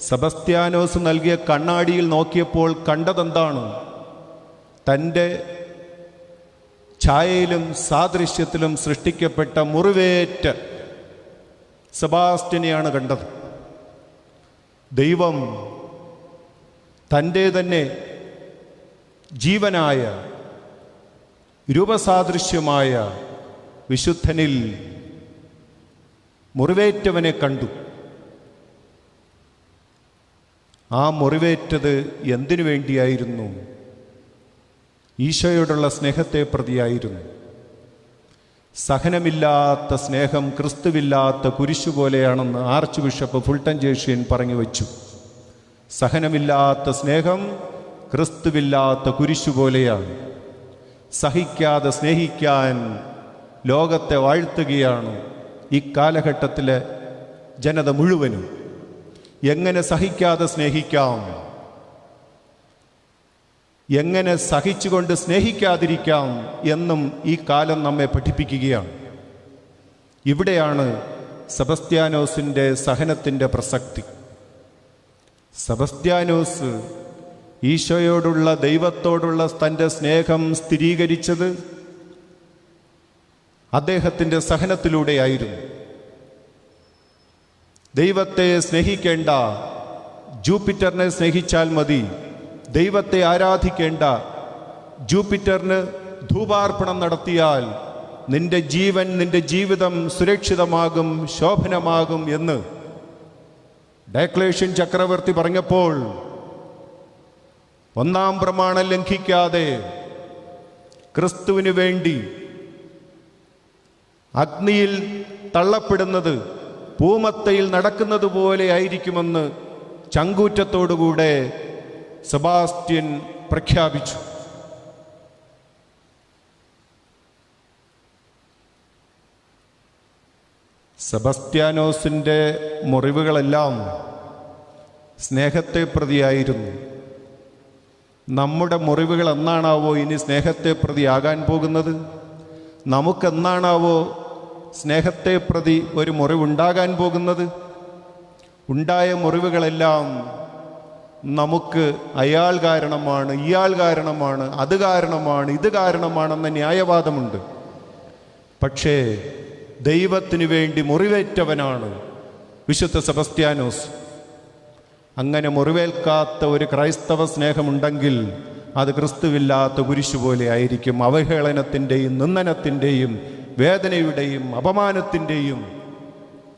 സെബസ്ത്യാനോസ് നൽകിയ കണ്ണാടിയിൽ നോക്കിയപ്പോൾ കണ്ടതെന്താണ്? തൻ്റെ ഛായയിലും സാദൃശ്യത്തിലും സൃഷ്ടിക്കപ്പെട്ട മുറിവേറ്റ സെബാസ്റ്റ്യനെയാണ് കണ്ടത്. ദൈവം തൻ്റെ തന്നെ ജീവനായ രൂപസാദൃശ്യമായ വിശുദ്ധനിൽ മുറിവേറ്റവനെ കണ്ടു. ആ മുറിവേറ്റത് എന്തിനു വേണ്ടിയായിരുന്നു? ഈശോയോടുള്ള സ്നേഹത്തെ പ്രതിയായിരുന്നു. സഹനമില്ലാത്ത സ്നേഹം ക്രിസ്തുവില്ലാത്ത കുരിശു പോലെയാണെന്ന് ആർച്ച് ബിഷപ്പ് ഫുൾട്ടൻ ജേഷ്യൻ പറഞ്ഞു വച്ചു. സഹനമില്ലാത്ത സ്നേഹം ക്രിസ്തുവില്ലാത്ത കുരിശു പോലെയാണ്. സഹിക്കാതെ സ്നേഹിക്കാൻ ലോകത്തെ വാഴ്ത്തുകയാണ് ഈ കാലഘട്ടത്തിലെ ജനത മുഴുവനും. എങ്ങനെ സഹിക്കാതെ സ്നേഹിക്കാം, എങ്ങനെ സഹിച്ചുകൊണ്ട് സ്നേഹിക്കാതിരിക്കാം എന്നും ഈ കാലം നമ്മെ പഠിപ്പിക്കുകയാണ്. ഇവിടെയാണ് സെബസ്ത്യാനോസിൻ്റെ സഹനത്തിൻ്റെ പ്രസക്തി. സെബസ്ത്യാനോസ് ഈശോയോടുള്ള ദൈവത്തോടുള്ള തൻ്റെ സ്നേഹം സ്ഥിരീകരിച്ചത് അദ്ദേഹത്തിൻ്റെ സഹനത്തിലൂടെയായിരുന്നു. ദൈവത്തെ സ്നേഹിക്കേണ്ട, ജൂപ്പിറ്ററിനെ സ്നേഹിച്ചാൽ മതി. ദൈവത്തെ ആരാധിക്കേണ്ട, ജൂപ്പിറ്ററിന് ധൂപാർപ്പണം നടത്തിയാൽ നിന്റെ ജീവൻ, നിന്റെ ജീവിതം സുരക്ഷിതമാകും, ശോഭനമാകും എന്ന് ഡയക്ലേഷ്യൻ ചക്രവർത്തി പറഞ്ഞപ്പോൾ ഒന്നാം പ്രമാണം ലംഘിക്കാതെ ക്രിസ്തുവിന് വേണ്ടി അഗ്നിയിൽ തള്ളപ്പെടുന്നത് പൂമത്തയിൽ നടക്കുന്നത് പോലെ ആയിരിക്കുമെന്ന് ചങ്കൂറ്റത്തോടുകൂടെ സെബാസ്റ്റ്യൻ പ്രഖ്യാപിച്ചു. സെബസ്ത്യാനോസിൻ്റെ മുറിവുകളെല്ലാം സ്നേഹത്തെ പ്രതിയായിരുന്നു. നമ്മുടെ മുറിവുകൾ എന്നാണാവോ ഇനി സ്നേഹത്തെ പ്രതിയാകാൻ പോകുന്നത്? നമുക്കെന്നാണാവോ സ്നേഹത്തെ പ്രതി ഒരു മുറിവുണ്ടാകാൻ പോകുന്നത്? ഉണ്ടായ മുറിവുകളെല്ലാം നമുക്ക് അയാൾ കാരണമാണ്, ഇയാൾ കാരണമാണ്, അത് കാരണമാണ്, ഇത് കാരണമാണെന്ന ന്യായവാദമുണ്ട്. പക്ഷേ ദൈവത്തിന് വേണ്ടി മുറിവേറ്റവനാണ് വിശുദ്ധ സെബസ്ത്യാനോസ്. അങ്ങനെ മുറിവേൽക്കാത്ത ഒരു ക്രൈസ്തവ സ്നേഹമുണ്ടെങ്കിൽ അത് ക്രിസ്തുവില്ലാത്ത കുരിശു പോലെ ആയിരിക്കും. അവഹേളനത്തിൻ്റെയും നിന്ദനത്തിൻ്റെയും വേദനയുടെയും അപമാനത്തിൻ്റെയും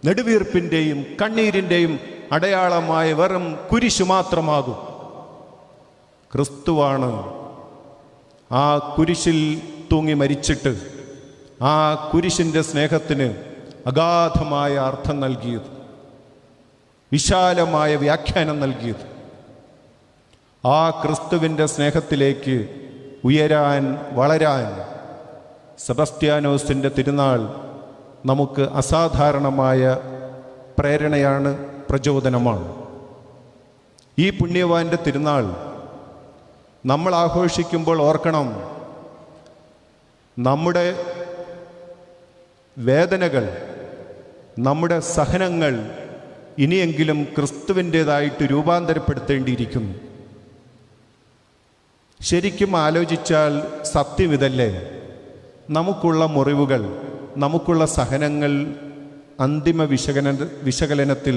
നെടുവീർപ്പിൻ്റെയും കണ്ണീരിൻ്റെയും അടയാളമായ വെറും കുരിശു മാത്രമാകും. ക്രിസ്തുവാണ് ആ കുരിശിൽ തൂങ്ങി മരിച്ചിട്ട് ആ കുരിശിൻ്റെ സ്നേഹത്തിന് അഗാധമായ അർത്ഥം നൽകിയത്, വിശാലമായ വ്യാഖ്യാനം നൽകിയത്. ആ ക്രിസ്തുവിൻ്റെ സ്നേഹത്തിലേക്ക് ഉയരാൻ, വളരാൻ സെബസ്ത്യാനോസിൻ്റെ തിരുനാൾ നമുക്ക് അസാധാരണമായ പ്രേരണയാണ്, പ്രചോദനമാണ്. ഈ പുണ്യവാന്റെ തിരുനാൾ നമ്മൾ ആഘോഷിക്കുമ്പോൾ ഓർക്കണം, നമ്മുടെ വേദനകൾ, നമ്മുടെ സഹനങ്ങൾ ഇനിയെങ്കിലും ക്രിസ്തുവിൻ്റേതായിട്ട് രൂപാന്തരപ്പെടുത്തേണ്ടിയിരിക്കുന്നു. ശരിക്കും ആലോചിച്ചാൽ സത്യം ഇതല്ലേ? നമുക്കുള്ള മുറിവുകൾ, നമുക്കുള്ള സഹനങ്ങൾ അന്തിമ വിശകലനത്തിൽ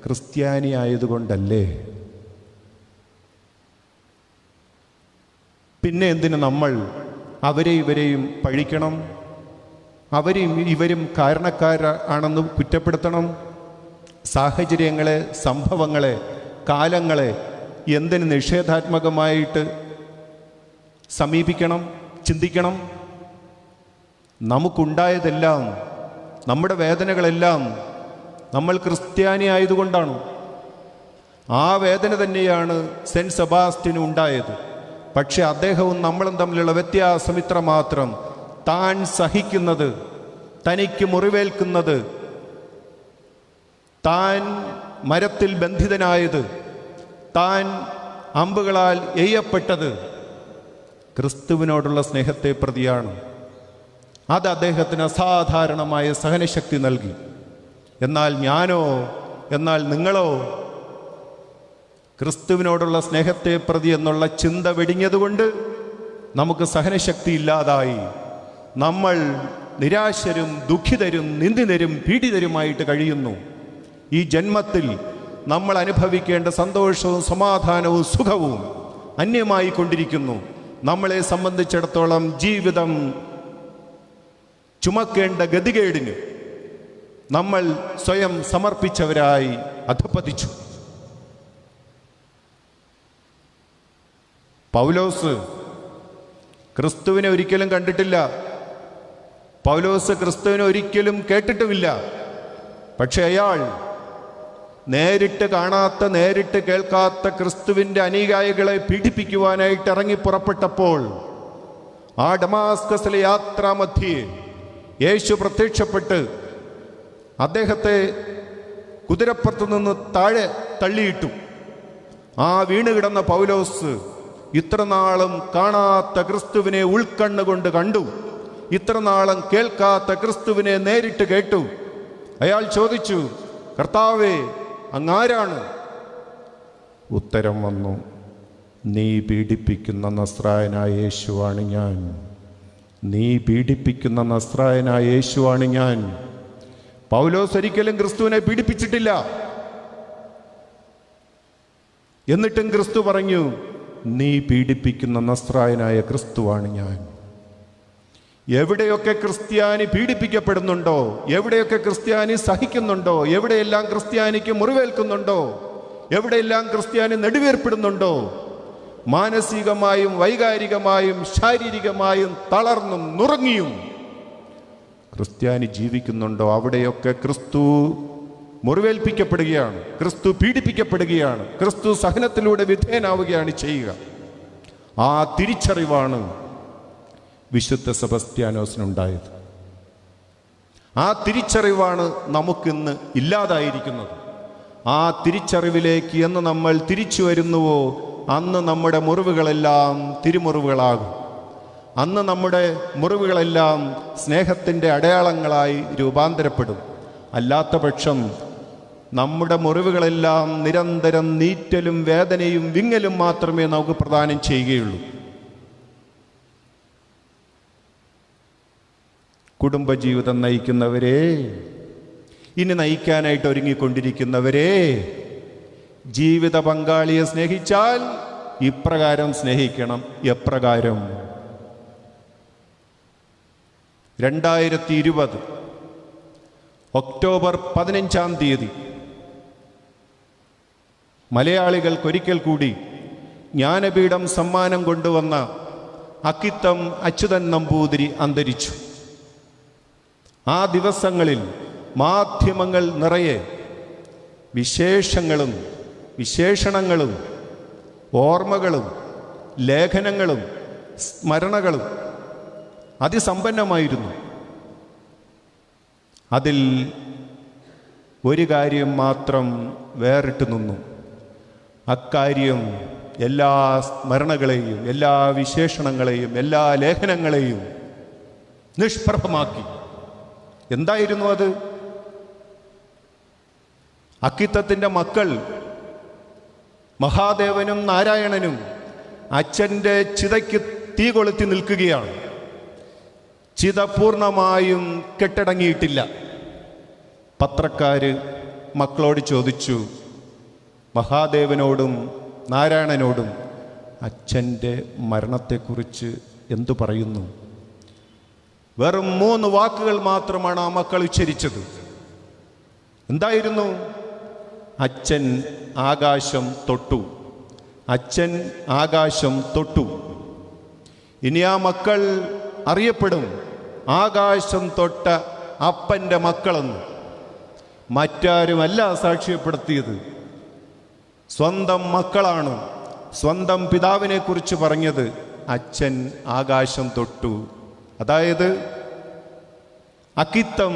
ക്രിസ്ത്യാനിയായതുകൊണ്ടല്ലേ? പിന്നെ എന്തിന് നമ്മൾ അവരെ ഇവരെയും പഴിക്കണം? അവരും ഇവരും കാരണക്കാരാണെന്ന് കുറ്റപ്പെടുത്തണം? സാഹചര്യങ്ങളെ, സംഭവങ്ങളെ, കാലങ്ങളെ എന്തിന് നിഷേധാത്മകമായിട്ട് സമീപിക്കണം, ചിന്തിക്കണം? നമുക്കുണ്ടായതെല്ലാം, നമ്മുടെ വേദനകളെല്ലാം നമ്മൾ ക്രിസ്ത്യാനി ആയതുകൊണ്ടാണ്. ആ വേദന തന്നെയാണ് സെൻറ്റ് സെബാസ്റ്റ്യനും ഉണ്ടായത്. പക്ഷെ അദ്ദേഹവും നമ്മളും തമ്മിലുള്ള വ്യത്യാസം ഇത്ര മാത്രം: താൻ സഹിക്കുന്നത്, തനിക്ക് മുറിവേൽക്കുന്നത്, താൻ മരത്തിൽ ബന്ധിതനായത്, താൻ അമ്പുകളാൽ എയ്യപ്പെട്ടത് ക്രിസ്തുവിനോടുള്ള സ്നേഹത്തെ പ്രതിയാണ്. അത് അദ്ദേഹത്തിന് അസാധാരണമായ സഹനശക്തി നൽകി. എന്നാൽ ഞാനോ, എന്നാൽ നിങ്ങളോ ക്രിസ്തുവിനോടുള്ള സ്നേഹത്തെ പ്രതി എന്നുള്ള ചിന്ത വെടിഞ്ഞതുകൊണ്ട് നമുക്ക് സഹനശക്തി ഇല്ലാതായി. നമ്മൾ നിരാശരും ദുഃഖിതരും നിന്ദിതരും പീഡിതരുമായിട്ട് കഴിയുന്നു. ഈ ജന്മത്തിൽ നമ്മൾ അനുഭവിക്കേണ്ട സന്തോഷവും സമാധാനവും സുഖവും അന്യമായി കൊണ്ടിരിക്കുന്നു. നമ്മളെ സംബന്ധിച്ചിടത്തോളം ജീവിതം ചുമക്കേണ്ട ഗതികേടിന് നമ്മൾ സ്വയം സമർപ്പിച്ചവരായി അധപ്പതിച്ചു. പൗലോസ് ക്രിസ്തുവിനെ ഒരിക്കലും കണ്ടിട്ടില്ല. പൗലോസ് ക്രിസ്തുവിനെ ഒരിക്കലും കേട്ടിട്ടുമില്ല. പക്ഷെ അയാൾ നേരിട്ട് കാണാത്ത, നേരിട്ട് കേൾക്കാത്ത ക്രിസ്തുവിൻ്റെ അനുയായികളെ പീഡിപ്പിക്കുവാനായിട്ട് ഇറങ്ങി പുറപ്പെട്ടപ്പോൾ ആ ഡമാസ്കസിലെ യാത്രാമധ്യേ യേശു പ്രത്യക്ഷപ്പെട്ട് അദ്ദേഹത്തെ കുതിരപ്പുറത്തു നിന്ന് താഴെ തള്ളിയിട്ടു. ആ വീണുകിടന്ന പൗലോസ് ഇത്രനാളും കാണാത്ത ക്രിസ്തുവിനെ ഉൾക്കണ്ണുകൊണ്ട് കണ്ടു. ഇത്രനാളും കേൾക്കാത്ത ക്രിസ്തുവിനെ നേരിട്ട് കേട്ടു. അയാൾ ചോദിച്ചു, കർത്താവേ, അങ്ങാരാണ്? ഉത്തരം വന്നു, നീ പീഡിപ്പിക്കുന്ന നസ്രായനായ യേശുവാണ് ഞാൻ. നീ പീഡിപ്പിക്കുന്ന നസ്രായനായ യേശുവാണ് ഞാൻ. പൗലോസ് ഒരിക്കലും ക്രിസ്തുവിനെ പീഡിപ്പിച്ചിട്ടില്ല. എന്നിട്ടും ക്രിസ്തു പറഞ്ഞു, നീ പീഡിപ്പിക്കുന്ന നസ്രായനായ ക്രിസ്തുവാണ് ഞാൻ. എവിടെയൊക്കെ ക്രിസ്ത്യാനി പീഡിപ്പിക്കപ്പെടുന്നുണ്ടോ, എവിടെയൊക്കെ ക്രിസ്ത്യാനി സഹിക്കുന്നുണ്ടോ, എവിടെയെല്ലാം ക്രിസ്ത്യാനിക്ക് മുറിവേൽക്കുന്നുണ്ടോ, എവിടെയെല്ലാം ക്രിസ്ത്യാനി നെടുവേർപ്പെടുന്നുണ്ടോ, മാനസികമായും വൈകാരികമായും ശാരീരികമായും തളർന്നും നുറുങ്ങിയും ക്രിസ്ത്യാനി ജീവിക്കുന്നുണ്ടോ, അവിടെയൊക്കെ ക്രിസ്തു മുറിവേൽപ്പിക്കപ്പെടുകയാണ്, ക്രിസ്തു പീഡിപ്പിക്കപ്പെടുകയാണ്, ക്രിസ്തു സഹനത്തിലൂടെ വിധേയനാവുകയാണ് ചെയ്യുക. ആ തിരിച്ചറിവാണ് വിശുദ്ധ സെബസ്ത്യാനോസിനുണ്ടായത്. ആ തിരിച്ചറിവാണ് നമുക്കിന്ന് ഇല്ലാതായിരിക്കുന്നത്. ആ തിരിച്ചറിവിലേക്ക് എന്ന് നമ്മൾ തിരിച്ചു വരുന്നുവോ, അന്ന് നമ്മുടെ മുറിവുകളെല്ലാം തിരുമുറിവുകളാകും. അന്ന് നമ്മുടെ മുറിവുകളെല്ലാം സ്നേഹത്തിൻ്റെ അടയാളങ്ങളായി രൂപാന്തരപ്പെടും. അല്ലാത്ത പക്ഷം നമ്മുടെ മുറിവുകളെല്ലാം നിരന്തരം നീറ്റലും വേദനയും വിങ്ങലും മാത്രമേ നമുക്ക് പ്രദാനം ചെയ്യുകയുള്ളൂ. കുടുംബജീവിതം നയിക്കുന്നവരെ, ഇനി നയിക്കാനായിട്ട് ഒരുങ്ങിക്കൊണ്ടിരിക്കുന്നവരെ, ജീവിത പങ്കാളിയെ സ്നേഹിച്ചാൽ ഇപ്രകാരം സ്നേഹിക്കണം. എപ്രകാരം? 2020 ഒക്ടോബർ 15 മലയാളികൾക്കൊരിക്കൽ കൂടി ജ്ഞാനപീഠം സമ്മാനം കൊണ്ടുവന്ന അക്കിത്തം അച്യുതൻ നമ്പൂതിരി അന്തരിച്ചു. ആ ദിവസങ്ങളിൽ മാധ്യമങ്ങൾ നിറയെ വിശേഷങ്ങളും വിശേഷണങ്ങളും ഓർമ്മകളും ലേഖനങ്ങളും സ്മരണകളും അതിസമ്പന്നമായിരുന്നു. അതിൽ ഒരു കാര്യം മാത്രം വേറിട്ട് നിന്നു. അക്കാര്യം എല്ലാ സ്മരണകളെയും, എല്ലാ വിശേഷണങ്ങളെയും, എല്ലാ ലേഖനങ്ങളെയും നിഷ്പ്രഭമാക്കി. എന്തായിരുന്നു അത്? അക്കിത്തത്തിൻ്റെ മക്കൾ മഹാദേവനും നാരായണനും അച്ഛൻ്റെ ചിതയ്ക്ക് തീ കൊളുത്തി നിൽക്കുകയാണ്. ചിത പൂർണ്ണമായും കെട്ടടങ്ങിയിട്ടില്ല. പത്രക്കാര് മക്കളോട് ചോദിച്ചു, മഹാദേവനോടും നാരായണനോടും അച്ഛൻ്റെ മരണത്തെക്കുറിച്ച് എന്തു പറയുന്നു? വെറും 3 വാക്കുകൾ മാത്രമാണ് ആ മക്കൾ ഉച്ചരിച്ചത്. എന്തായിരുന്നു? അച്ഛൻ ആകാശം തൊട്ടു. അച്ഛൻ ആകാശം തൊട്ടു. ഇനി ആ മക്കൾ അറിയപ്പെടും ആകാശം തൊട്ട അപ്പൻ്റെ മക്കളെന്ന്. മറ്റാരുമല്ല സാക്ഷ്യപ്പെടുത്തിയത്, സ്വന്തം മക്കളാണ് സ്വന്തം പിതാവിനെ കുറിച്ച് പറഞ്ഞത്. അച്ഛൻ ആകാശം തൊട്ടു. അതായത് അക്കിത്തം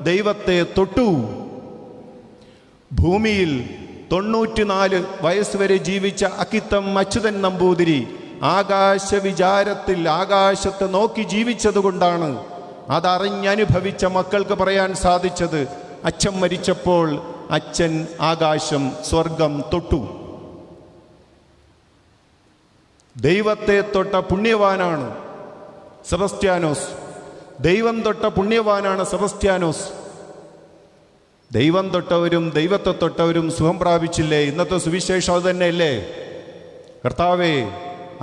ദൈവത്തെ തൊട്ടു. ഭൂമിയിൽ 94 വയസ്സ് വരെ ജീവിച്ച അക്കിത്തം അച്യുതൻ നമ്പൂതിരി ആകാശ വിചാരത്തിൽ ആകാശത്തെ നോക്കി ജീവിച്ചതുകൊണ്ടാണ് അതറിഞ്ഞനുഭവിച്ച മക്കൾക്ക് പറയാൻ സാധിച്ചത്, അച്ഛൻ മരിച്ചപ്പോൾ അച്ഛൻ ആകാശം സ്വർഗം തൊട്ടു. ദൈവത്തെ തൊട്ട പുണ്യവാനാണ് സെബസ്ത്യാനോസ്. ദൈവം തൊട്ട പുണ്യവാനാണ് സെബസ്ത്യാനോസ്. ദൈവം തൊട്ടവരും ദൈവത്തെ തൊട്ടവരും സുഖം പ്രാപിച്ചില്ലേ? ഇന്നത്തെ സുവിശേഷം അത് തന്നെയല്ലേ? കർത്താവേ,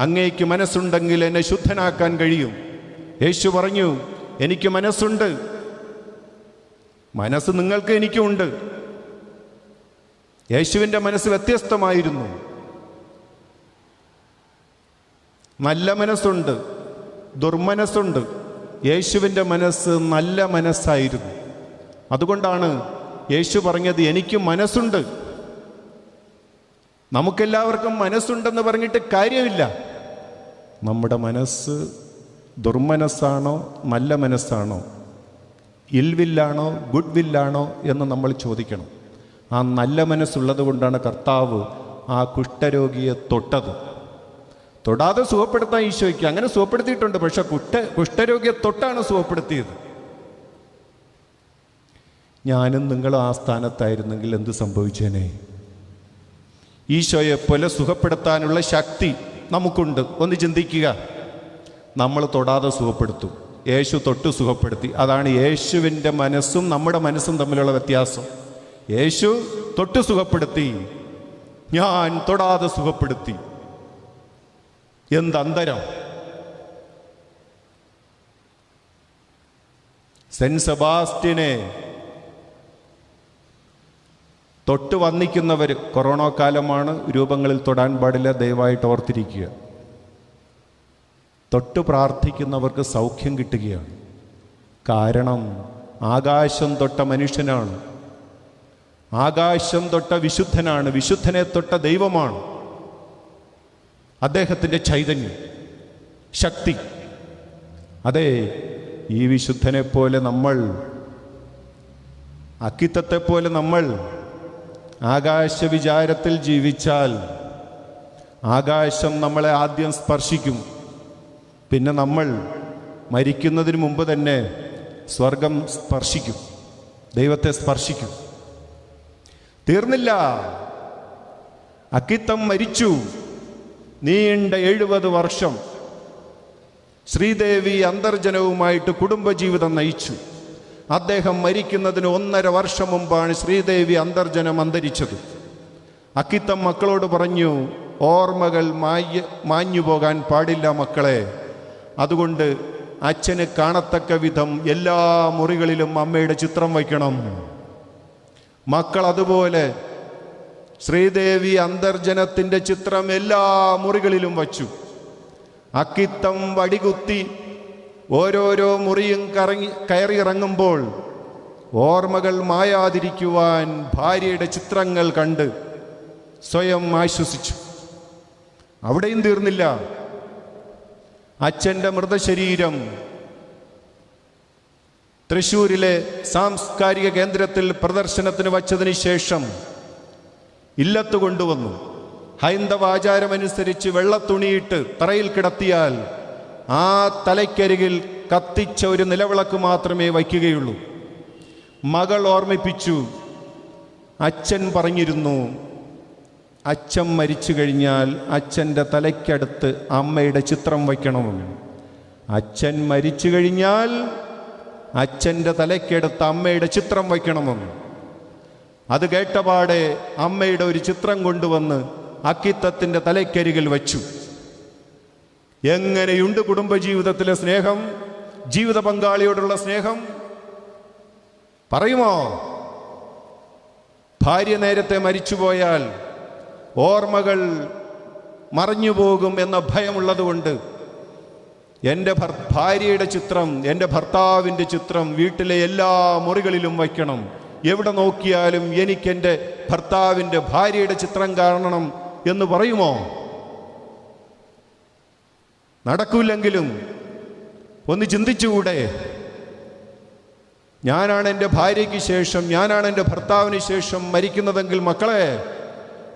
അങ്ങേക്ക് മനസ്സുണ്ടെങ്കിൽ എന്നെ ശുദ്ധനാക്കാൻ കഴിയും. യേശു പറഞ്ഞു, എനിക്ക് മനസ്സുണ്ട്. മനസ്സ് നിങ്ങൾക്ക് എനിക്കുമുണ്ട്. യേശുവിൻ്റെ മനസ്സ് വ്യത്യസ്തമായിരുന്നു. നല്ല മനസ്സുണ്ട്, ദുർമനസ്സുണ്ട്. യേശുവിൻ്റെ മനസ്സ് നല്ല മനസ്സായിരുന്നു. അതുകൊണ്ടാണ് യേശു പറഞ്ഞത്, എനിക്ക് മനസ്സുണ്ട്. നമുക്കെല്ലാവർക്കും മനസ്സുണ്ടെന്ന് പറഞ്ഞിട്ട് കാര്യമില്ല. നമ്മുടെ മനസ്സ് ദുർമനസ്സാണോ നല്ല മനസ്സാണോ, ഇൽവില്ലാണോ ഗുഡ് വില്ലാണോ എന്ന് നമ്മൾ ചോദിക്കണം. ആ നല്ല മനസ്സുള്ളത് കൊണ്ടാണ് കർത്താവ് ആ കുഷ്ഠരോഗിയെ തൊട്ടത്. തൊടാതെ സുഖപ്പെടുത്താൻ ഈശോയ്ക്ക് അങ്ങനെ സുഖപ്പെടുത്തിയിട്ടുണ്ട്. പക്ഷെ കുഷ്ഠരോഗിയെ തൊട്ടാണ് സുഖപ്പെടുത്തിയത്. ഞാനും നിങ്ങളും ആ സ്ഥാനത്തായിരുന്നെങ്കിൽ എന്ത് സംഭവിച്ചേനെ? ഈശോയെ പോലെ സുഖപ്പെടുത്താനുള്ള ശക്തി നമുക്കുണ്ട്. ഒന്ന് ചിന്തിക്കുക. നമ്മൾ തൊടാതെ സുഖപ്പെടുത്തും, യേശു തൊട്ട് സുഖപ്പെടുത്തി. അതാണ് യേശുവിൻ്റെ മനസ്സും നമ്മുടെ മനസ്സും തമ്മിലുള്ള വ്യത്യാസം. യേശു തൊട്ട് സുഖപ്പെടുത്തി, ഞാൻ തൊടാതെ സുഖപ്പെടുത്തി. എന്തന്തരം! സെന്റ് സെബാസ്റ്റ്യനെ തൊട്ട് വന്നിക്കുന്നവർ, കൊറോണ കാലമാണ്, രൂപങ്ങളിൽ തൊടാൻ പാടില്ല, ദയവായിട്ട് ഓർത്തിരിക്കുക. തൊട്ട് പ്രാർത്ഥിക്കുന്നവർക്ക് സൗഖ്യം കിട്ടുകയാണ്. കാരണം ആകാശം തൊട്ട മനുഷ്യനാണ്, ആകാശം തൊട്ട വിശുദ്ധനാണ്, വിശുദ്ധനെ തൊട്ട ദൈവമാണ്. അദ്ദേഹത്തിൻ്റെ ചൈതന്യം, ശക്തി. അതെ, ഈ വിശുദ്ധനെ പോലെ നമ്മൾ, അക്കിത്തത്തെ പോലെ നമ്മൾ ആകാശ വിചാരത്തിൽ ജീവിച്ചാൽ ആകാശം നമ്മളെ ആദ്യം സ്പർശിക്കും. പിന്നെ നമ്മൾ മരിക്കുന്നതിന് മുമ്പ് തന്നെ സ്വർഗം സ്പർശിക്കും, ദൈവത്തെ സ്പർശിക്കും. തീർന്നില്ല. അക്കിത്തം മരിച്ചു. നീണ്ട 70 വർഷം ശ്രീദേവി അന്തർജനവുമായിട്ട് കുടുംബജീവിതം നയിച്ചു. അദ്ദേഹം മരിക്കുന്നതിന് 1.5 വർഷം മുമ്പാണ് ശ്രീദേവി അന്തർജനം അന്തരിച്ചത്. അക്കിത്തം മക്കളോട് പറഞ്ഞു, ഓർമ്മകൾ മാഞ്ഞു പോകാൻ പാടില്ല മക്കളെ. അതുകൊണ്ട് അച്ഛന് കാണത്തക്ക വിധം എല്ലാ മുറികളിലും അമ്മയുടെ ചിത്രം വയ്ക്കണം. മക്കൾ അതുപോലെ ശ്രീദേവി അന്തർജനത്തിൻ്റെ ചിത്രം എല്ലാ മുറികളിലും വച്ചു. അക്കിത്തം വടികുത്തി ഓരോരോ മുറിയും കയറിയിറങ്ങുമ്പോൾ ഓർമ്മകൾ മായാതിരിക്കുവാൻ ഭാര്യയുടെ ചിത്രങ്ങൾ കണ്ട് സ്വയം ആശ്വസിച്ചു. അവിടെയും തീർന്നില്ല. അച്ഛൻ്റെ മൃതശരീരം തൃശ്ശൂരിലെ സാംസ്കാരിക കേന്ദ്രത്തിൽ പ്രദർശനത്തിന് വച്ചതിന് ശേഷം ഇല്ലത്ത് കൊണ്ടുവന്നു. ഹൈന്ദവ ആചാരമനുസരിച്ച് വെള്ളത്തുണിയിട്ട് തറയിൽ കിടത്തിയാൽ ആ തലയ്ക്കരികിൽ കത്തിച്ച ഒരു നിലവിളക്ക് മാത്രമേ വയ്ക്കുകയുള്ളൂ. മകൾ ഓർമ്മിപ്പിച്ചു, അച്ഛൻ പറഞ്ഞിരുന്നു, അച്ഛൻ മരിച്ചു കഴിഞ്ഞാൽ അച്ഛൻ്റെ തലയ്ക്കടുത്ത് അമ്മയുടെ ചിത്രം വയ്ക്കണമെന്ന്. അച്ഛൻ മരിച്ചു കഴിഞ്ഞാൽ അച്ഛൻ്റെ തലയ്ക്കടുത്ത് അമ്മയുടെ ചിത്രം വയ്ക്കണമെന്ന്. അത് കേട്ടപാടെ അമ്മയുടെ ഒരു ചിത്രം കൊണ്ടുവന്ന് അക്കിത്തത്തിൻ്റെ തലയ്ക്കരികിൽ വച്ചു. എങ്ങനെയുണ്ട് കുടുംബജീവിതത്തിലെ സ്നേഹം, ജീവിത പങ്കാളിയോടുള്ള സ്നേഹം? പറയുമോ? ഭാര്യ നേരത്തെ മരിച്ചുപോയാൽ ഓർമ്മകൾ മറഞ്ഞുപോകും എന്ന ഭയമുള്ളതുകൊണ്ട് എൻ്റെ ഭാര്യയുടെ ചിത്രം, എൻ്റെ ഭർത്താവിൻ്റെ ചിത്രം വീട്ടിലെ എല്ലാ മുറികളിലും വയ്ക്കണം. എവിടെ നോക്കിയാലും എനിക്കെൻ്റെ ഭർത്താവിൻ്റെ ഭാര്യയുടെ ചിത്രം കാണണം എന്ന് പറയുമോ? നടക്കൂലെങ്കിലും ഒന്ന് ചിന്തിച്ചുകൂടെ? ഞാനാണ് എൻ്റെ ഭാര്യയ്ക്ക് ശേഷം, ഞാനാണ് എൻ്റെ ഭർത്താവിന് ശേഷം മരിക്കുന്നതെങ്കിൽ മക്കളെ,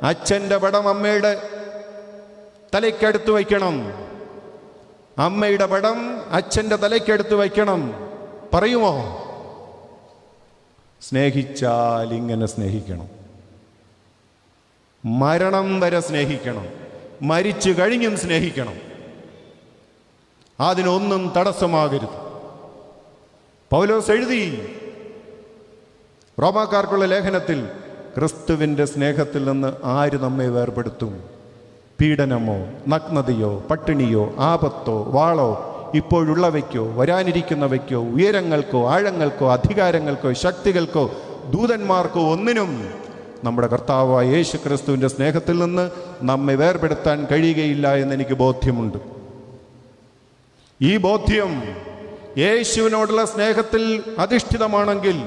അച്ഛൻ്റെ പടം അമ്മയുടെ തലയ്ക്കടുത്ത് വയ്ക്കണം, അമ്മയുടെ പടം അച്ഛൻ്റെ തലയ്ക്കടുത്ത് വയ്ക്കണം. പറയുമോ? സ്നേഹിച്ചാൽ ഇങ്ങനെ സ്നേഹിക്കണം, മരണം വരെ സ്നേഹിക്കണം, മരിച്ചു കഴിഞ്ഞും സ്നേഹിക്കണം. അതിനൊന്നും തടസ്സമാകരുത്. പൗലോസ് എഴുതി റോമാക്കാർക്കുള്ള ലേഖനത്തിൽ, ക്രിസ്തുവിൻ്റെ സ്നേഹത്തിൽ നിന്ന് ആര് നമ്മെ വേർപെടുത്തും? പീഡനമോ, നഗ്നതയോ, പട്ടിണിയോ, ആപത്തോ, വാളോ, ഇപ്പോഴുള്ളവയ്ക്കോ, വരാനിരിക്കുന്നവയ്ക്കോ, ഉയരങ്ങൾക്കോ, ആഴങ്ങൾക്കോ, അധികാരങ്ങൾക്കോ, ശക്തികൾക്കോ, ദൂതന്മാർക്കോ ഒന്നിനും നമ്മുടെ കർത്താവായ യേശു ക്രിസ്തുവിൻ്റെ സ്നേഹത്തിൽ നിന്ന് നമ്മെ വേർപെടുത്താൻ കഴിയുകയില്ല എന്നെനിക്ക് ബോധ്യമുണ്ട്. ഈ ബോധ്യം യേശുവിനോടുള്ള സ്നേഹത്തിൽ അധിഷ്ഠിതമാണെങ്കിൽ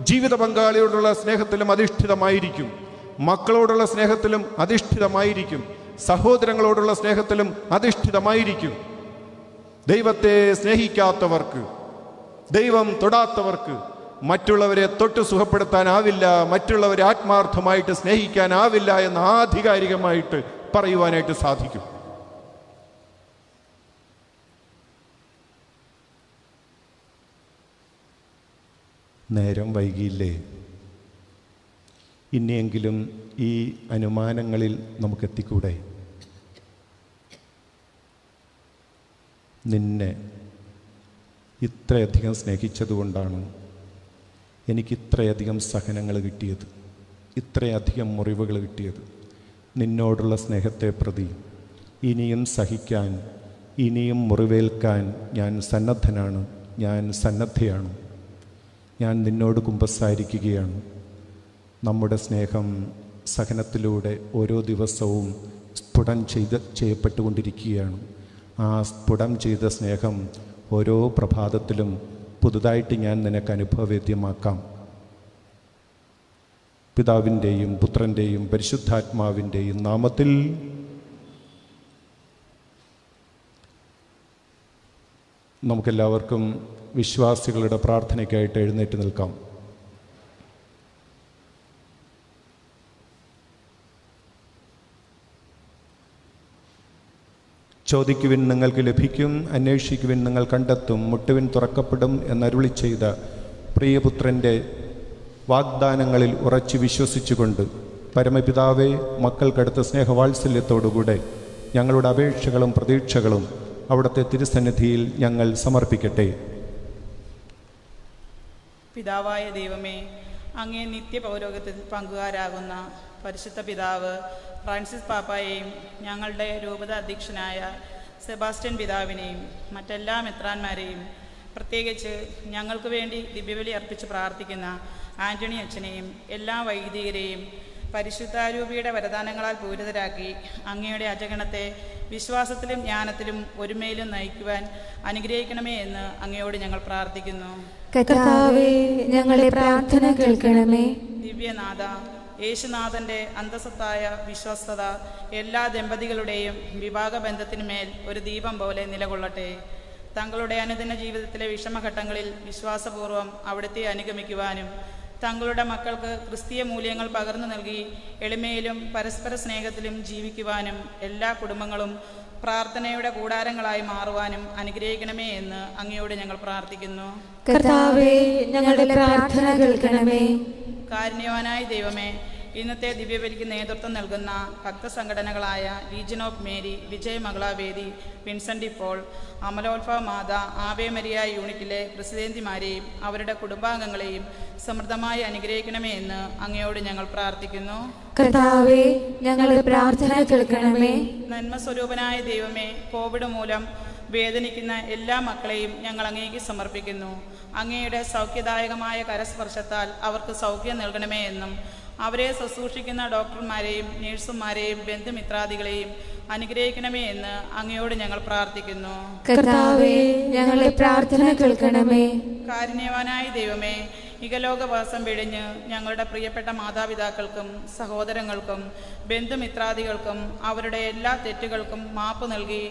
ജീവിത പങ്കാളിയോടുള്ള സ്നേഹത്തിലും അധിഷ്ഠിതമായിരിക്കും, മക്കളോടുള്ള സ്നേഹത്തിലും അധിഷ്ഠിതമായിരിക്കും, സഹോദരങ്ങളോടുള്ള സ്നേഹത്തിലും അധിഷ്ഠിതമായിരിക്കും. ദൈവത്തെ സ്നേഹിക്കാത്തവർക്ക്, ദൈവം തൊടാത്തവർക്ക് മറ്റുള്ളവരെ തൊട്ട് സുഖപ്പെടുത്താനാവില്ല, മറ്റുള്ളവരെ ആത്മാർത്ഥമായിട്ട് സ്നേഹിക്കാനാവില്ല എന്ന് ആധികാരികമായിട്ട് പറയുവാനായിട്ട് സാധിക്കും. നേരം വൈകിയില്ലേ? ഇനിയെങ്കിലും ഈ അനുമാനങ്ങളിൽ നമുക്കെത്തിക്കൂടെ? നിന്നെ ഇത്രയധികം സ്നേഹിച്ചതുകൊണ്ടാണ് എനിക്കിത്രയധികം സഹനങ്ങൾ കിട്ടിയത്, ഇത്രയധികം മുറിവുകൾ കിട്ടിയത്. നിന്നോടുള്ള സ്നേഹത്തെ പ്രതി ഇനിയും സഹിക്കാൻ, ഇനിയും മുറിവേൽക്കാൻ ഞാൻ സന്നദ്ധനാണ്, ഞാൻ സന്നദ്ധയാണ്. ഞാൻ നിന്നോട് കുമ്പസാരിക്കുകയാണ്. നമ്മുടെ സ്നേഹം സഹനത്തിലൂടെ ഓരോ ദിവസവും സ്ഫുടം ചെയ്യപ്പെട്ടുകൊണ്ടിരിക്കുകയാണ്. ആ സ്ഫുടം ചെയ്ത സ്നേഹം ഓരോ പ്രഭാതത്തിലും പുതുതായിട്ട് ഞാൻ നിനക്ക് അനുഭവവേദ്യമാക്കാം. പിതാവിൻ്റെയും പുത്രൻ്റെയും പരിശുദ്ധാത്മാവിൻ്റെയും നാമത്തിൽ നമുക്കെല്ലാവർക്കും വിശ്വാസികളുടെ പ്രാർത്ഥനയ്ക്കായിട്ട് എഴുന്നേറ്റ് നിൽക്കാം. ചോദിക്കുവിൻ നിങ്ങൾക്ക് ലഭിക്കും, അന്വേഷിക്കുവിൻ നിങ്ങൾ കണ്ടെത്തും, മുട്ടുവിൻ തുറക്കപ്പെടും എന്നരുളി ചെയ്ത പ്രിയപുത്രൻ്റെ വാഗ്ദാനങ്ങളിൽ ഉറച്ചു വിശ്വസിച്ചുകൊണ്ട് പരമപിതാവേ, മക്കൾക്കടുത്ത സ്നേഹവാത്സല്യത്തോടുകൂടെ ഞങ്ങളുടെ അപേക്ഷകളും പ്രതീക്ഷകളും അവിടുത്തെ തിരുസന്നിധിയിൽ ഞങ്ങൾ സമർപ്പിക്കട്ടെ. പിതാവായ ദൈവമേ, അങ്ങേ നിത്യപൗരോഹിത്യത്തിൽ പങ്കുകാരാകുന്ന പരിശുദ്ധ പിതാവ് ഫ്രാൻസിസ് പാപ്പായെയും ഞങ്ങളുടെ രൂപത അധ്യക്ഷനായ സെബാസ്റ്റ്യൻ പിതാവിനെയും മറ്റെല്ലാ മെത്രാന്മാരെയും, പ്രത്യേകിച്ച് ഞങ്ങൾക്ക് വേണ്ടി ദിവ്യബലി അർപ്പിച്ച് പ്രാർത്ഥിക്കുന്ന ആൻ്റണി അച്ഛനെയും എല്ലാ വൈദികരെയും പരിശുദ്ധാരൂപിയുടെ വരദാനങ്ങളാൽ പൂരിതരാക്കി അങ്ങയുടെ അജഗണത്തെ വിശ്വാസത്തിലും ജ്ഞാനത്തിലും ഒരുമയിലും നയിക്കുവാൻ അനുഗ്രഹിക്കണമേ എന്ന് അങ്ങയോട് ഞങ്ങൾ പ്രാർത്ഥിക്കുന്നു. കർത്താവേ, ഞങ്ങളുടെ പ്രാർത്ഥന കേൾക്കണമേ. ദിവ്യനാഥ, യേശുനാഥൻ്റെ അന്തസ്സത്തായ വിശ്വസ്തത എല്ലാ ദമ്പതികളുടെയും വിവാഹബന്ധത്തിന്മേൽ ഒരു ദീപം പോലെ നിലകൊള്ളട്ടെ. തങ്ങളുടെ അനുദിന ജീവിതത്തിലെ വിഷമഘട്ടങ്ങളിൽ വിശ്വാസപൂർവ്വം അവിടുത്തെ അനുഗമിക്കുവാനും തങ്ങളുടെ മക്കൾക്ക് ക്രിസ്തീയ മൂല്യങ്ങൾ പകർന്നു നൽകി എളിമയിലും പരസ്പര സ്നേഹത്തിലും ജീവിക്കുവാനും എല്ലാ കുടുംബങ്ങളും പ്രാർത്ഥനയുടെ കൂടാരങ്ങളായി മാറുവാനും അനുഗ്രഹിക്കണമേ എന്ന് അങ്ങയോട് ഞങ്ങൾ പ്രാർത്ഥിക്കുന്നു. കർത്താവേ, ഞങ്ങളുടെ പ്രാർത്ഥന കേൾക്കണമേ. കാരുണ്യവാനായ ദൈവമേ, ഇന്നത്തെ ദിവ്യബലിക്ക് നേതൃത്വം നൽകുന്ന ഭക്തസംഘടനകളായ legion of Mary, Vijay Mangalavedi, Vincent Paul, അമലോത്ഭവ മാത, ആവേ മരിയ യൂണിറ്റിലെ പ്രസിഡന്റുമാരെയും അവരുടെ കുടുംബാംഗങ്ങളെയും സമൃദ്ധമായി അനുഗ്രഹിക്കണമേ എന്ന് അങ്ങയോട് ഞങ്ങൾ പ്രാർത്ഥിക്കുന്നു. കർത്താവേ, ഞങ്ങളുടെ പ്രാർത്ഥന കേൾക്കണമേ. നന്മ സ്വരൂപനായ ദൈവമേ, കോവിഡ് മൂലം വേദനിക്കുന്ന എല്ലാ മക്കളെയും ഞങ്ങൾ അങ്ങേക്ക് സമർപ്പിക്കുന്നു. അങ്ങയുടെ സൗഖ്യദായകമായ കരസ്പർശത്താൽ അവർക്ക് സൗഖ്യം നൽകണമേ എന്നും അവരെ ശുശ്രൂഷിക്കുന്ന ഡോക്ടർമാരെയും നഴ്സുമാരെയും ബന്ധുമിത്രാദികളെയും അനുഗ്രഹിക്കണമേ എന്ന് അങ്ങയോട് ഞങ്ങൾ പ്രാർത്ഥിക്കുന്നു. കർത്താവേ, ഞങ്ങളുടെ പ്രാർത്ഥന കേൾക്കണമേ. കാരുണ്യവാനായ ദൈവമേ, ഇഹലോകവാസം വെടിഞ്ഞ് ഞങ്ങളുടെ പ്രിയപ്പെട്ട മാതാപിതാക്കൾക്കും സഹോദരങ്ങൾക്കും ബന്ധുമിത്രാദികൾക്കും അവരുടെ എല്ലാ തെറ്റുകൾക്കും മാപ്പ് നൽകി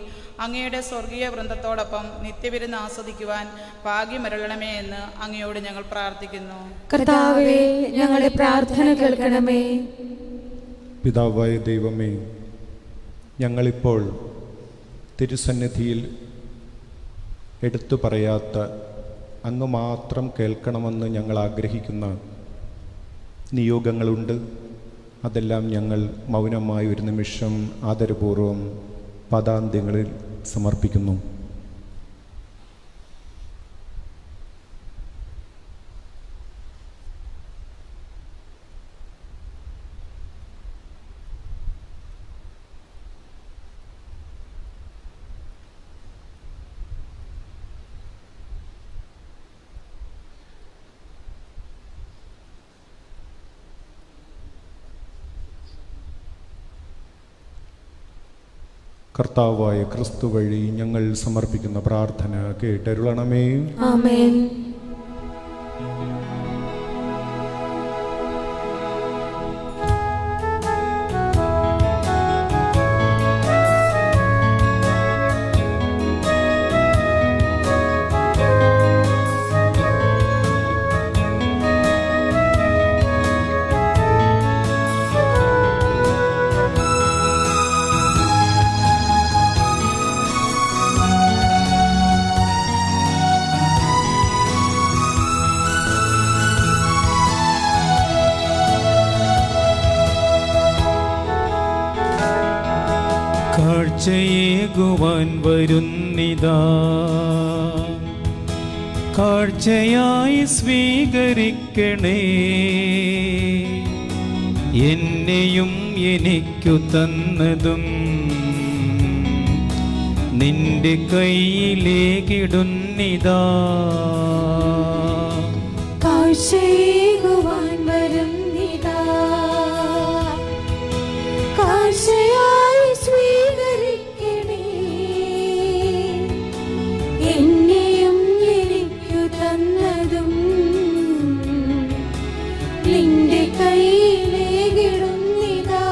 അങ്ങയുടെ സ്വർഗീയ വൃന്ദത്തോടൊപ്പം നിത്യവിരുന്ന് ആസ്വദിക്കുവാൻ ഭാഗ്യമരുളണമേ എന്ന് അങ്ങയോട് ഞങ്ങൾ പ്രാർത്ഥിക്കുന്നു. കർത്താവേ, ഞങ്ങളുടെ പ്രാർത്ഥന കേൾക്കണമേ. പിതാവായ ദൈവമേ, ഞങ്ങളിപ്പോൾ തിരുസന്നിധിയിൽ എടുത്തു പറയാത്ത, അങ്ങ് മാത്രം കേൾക്കണമെന്ന് ഞങ്ങൾ ആഗ്രഹിക്കുന്ന നിയോഗങ്ങളുണ്ട്. അതെല്ലാം ഞങ്ങൾ മൗനമായി ഒരു നിമിഷം ആദരപൂർവ്വം പദാന്ത്യങ്ങളിൽ സമർപ്പിക്കുന്നു. കർത്താവായ ക്രിസ്തു വഴി ഞങ്ങൾ സമർപ്പിക്കുന്ന പ്രാർത്ഥന കേട്ടരുളണമേ. ആമേൻ. കാഴ്ചയേകുവാൻ വരുന്നിതാ, കാഴ്ചയായി സ്വീകരിക്കണേ. എന്നെയും എനിക്കു തന്നതും നിന്റെ കയ്യിലേക്കിടുന്നിതാ. കാഴ്ചയേകുവാൻ വരുന്നിതാ, കാഴ്ചയായി സ്വീകരിക്കണേ. എന്നെയും എനിക്കു തന്നതും നിന്റെ കയ്യിലേക്കിടുന്നിതാ.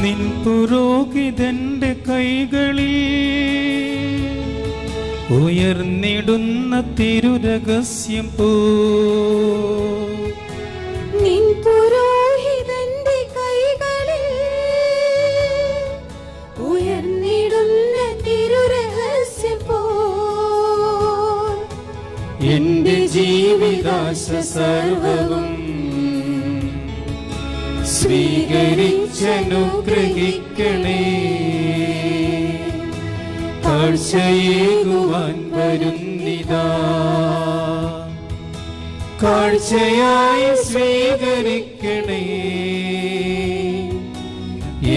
നിൻ പുരോഹിതന്റെ കൈകളിൽ ഉയർന്നിടുന്ന തിരുരഹസ്യം പോ. നിൻ പുരോഹിതന്റെ കൈകളിൽ ഉയർന്നിടുന്ന തിരുരഹസ്യം പോ. എന്റെ ജീവിതാശ സർവവും സ്വീകരിച്ചനുഗ്രഹിക്കണേ. കാഴ്ചയേകുവാൻ വരുന്നിതാ, കാഴ്ചയായി സ്വീകരിക്കണേ.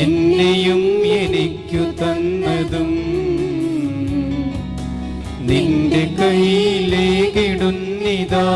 എന്നെയും എനിക്കു തന്നതും നിന്റെ കയ്യിലേക്കിടുന്നിതാ.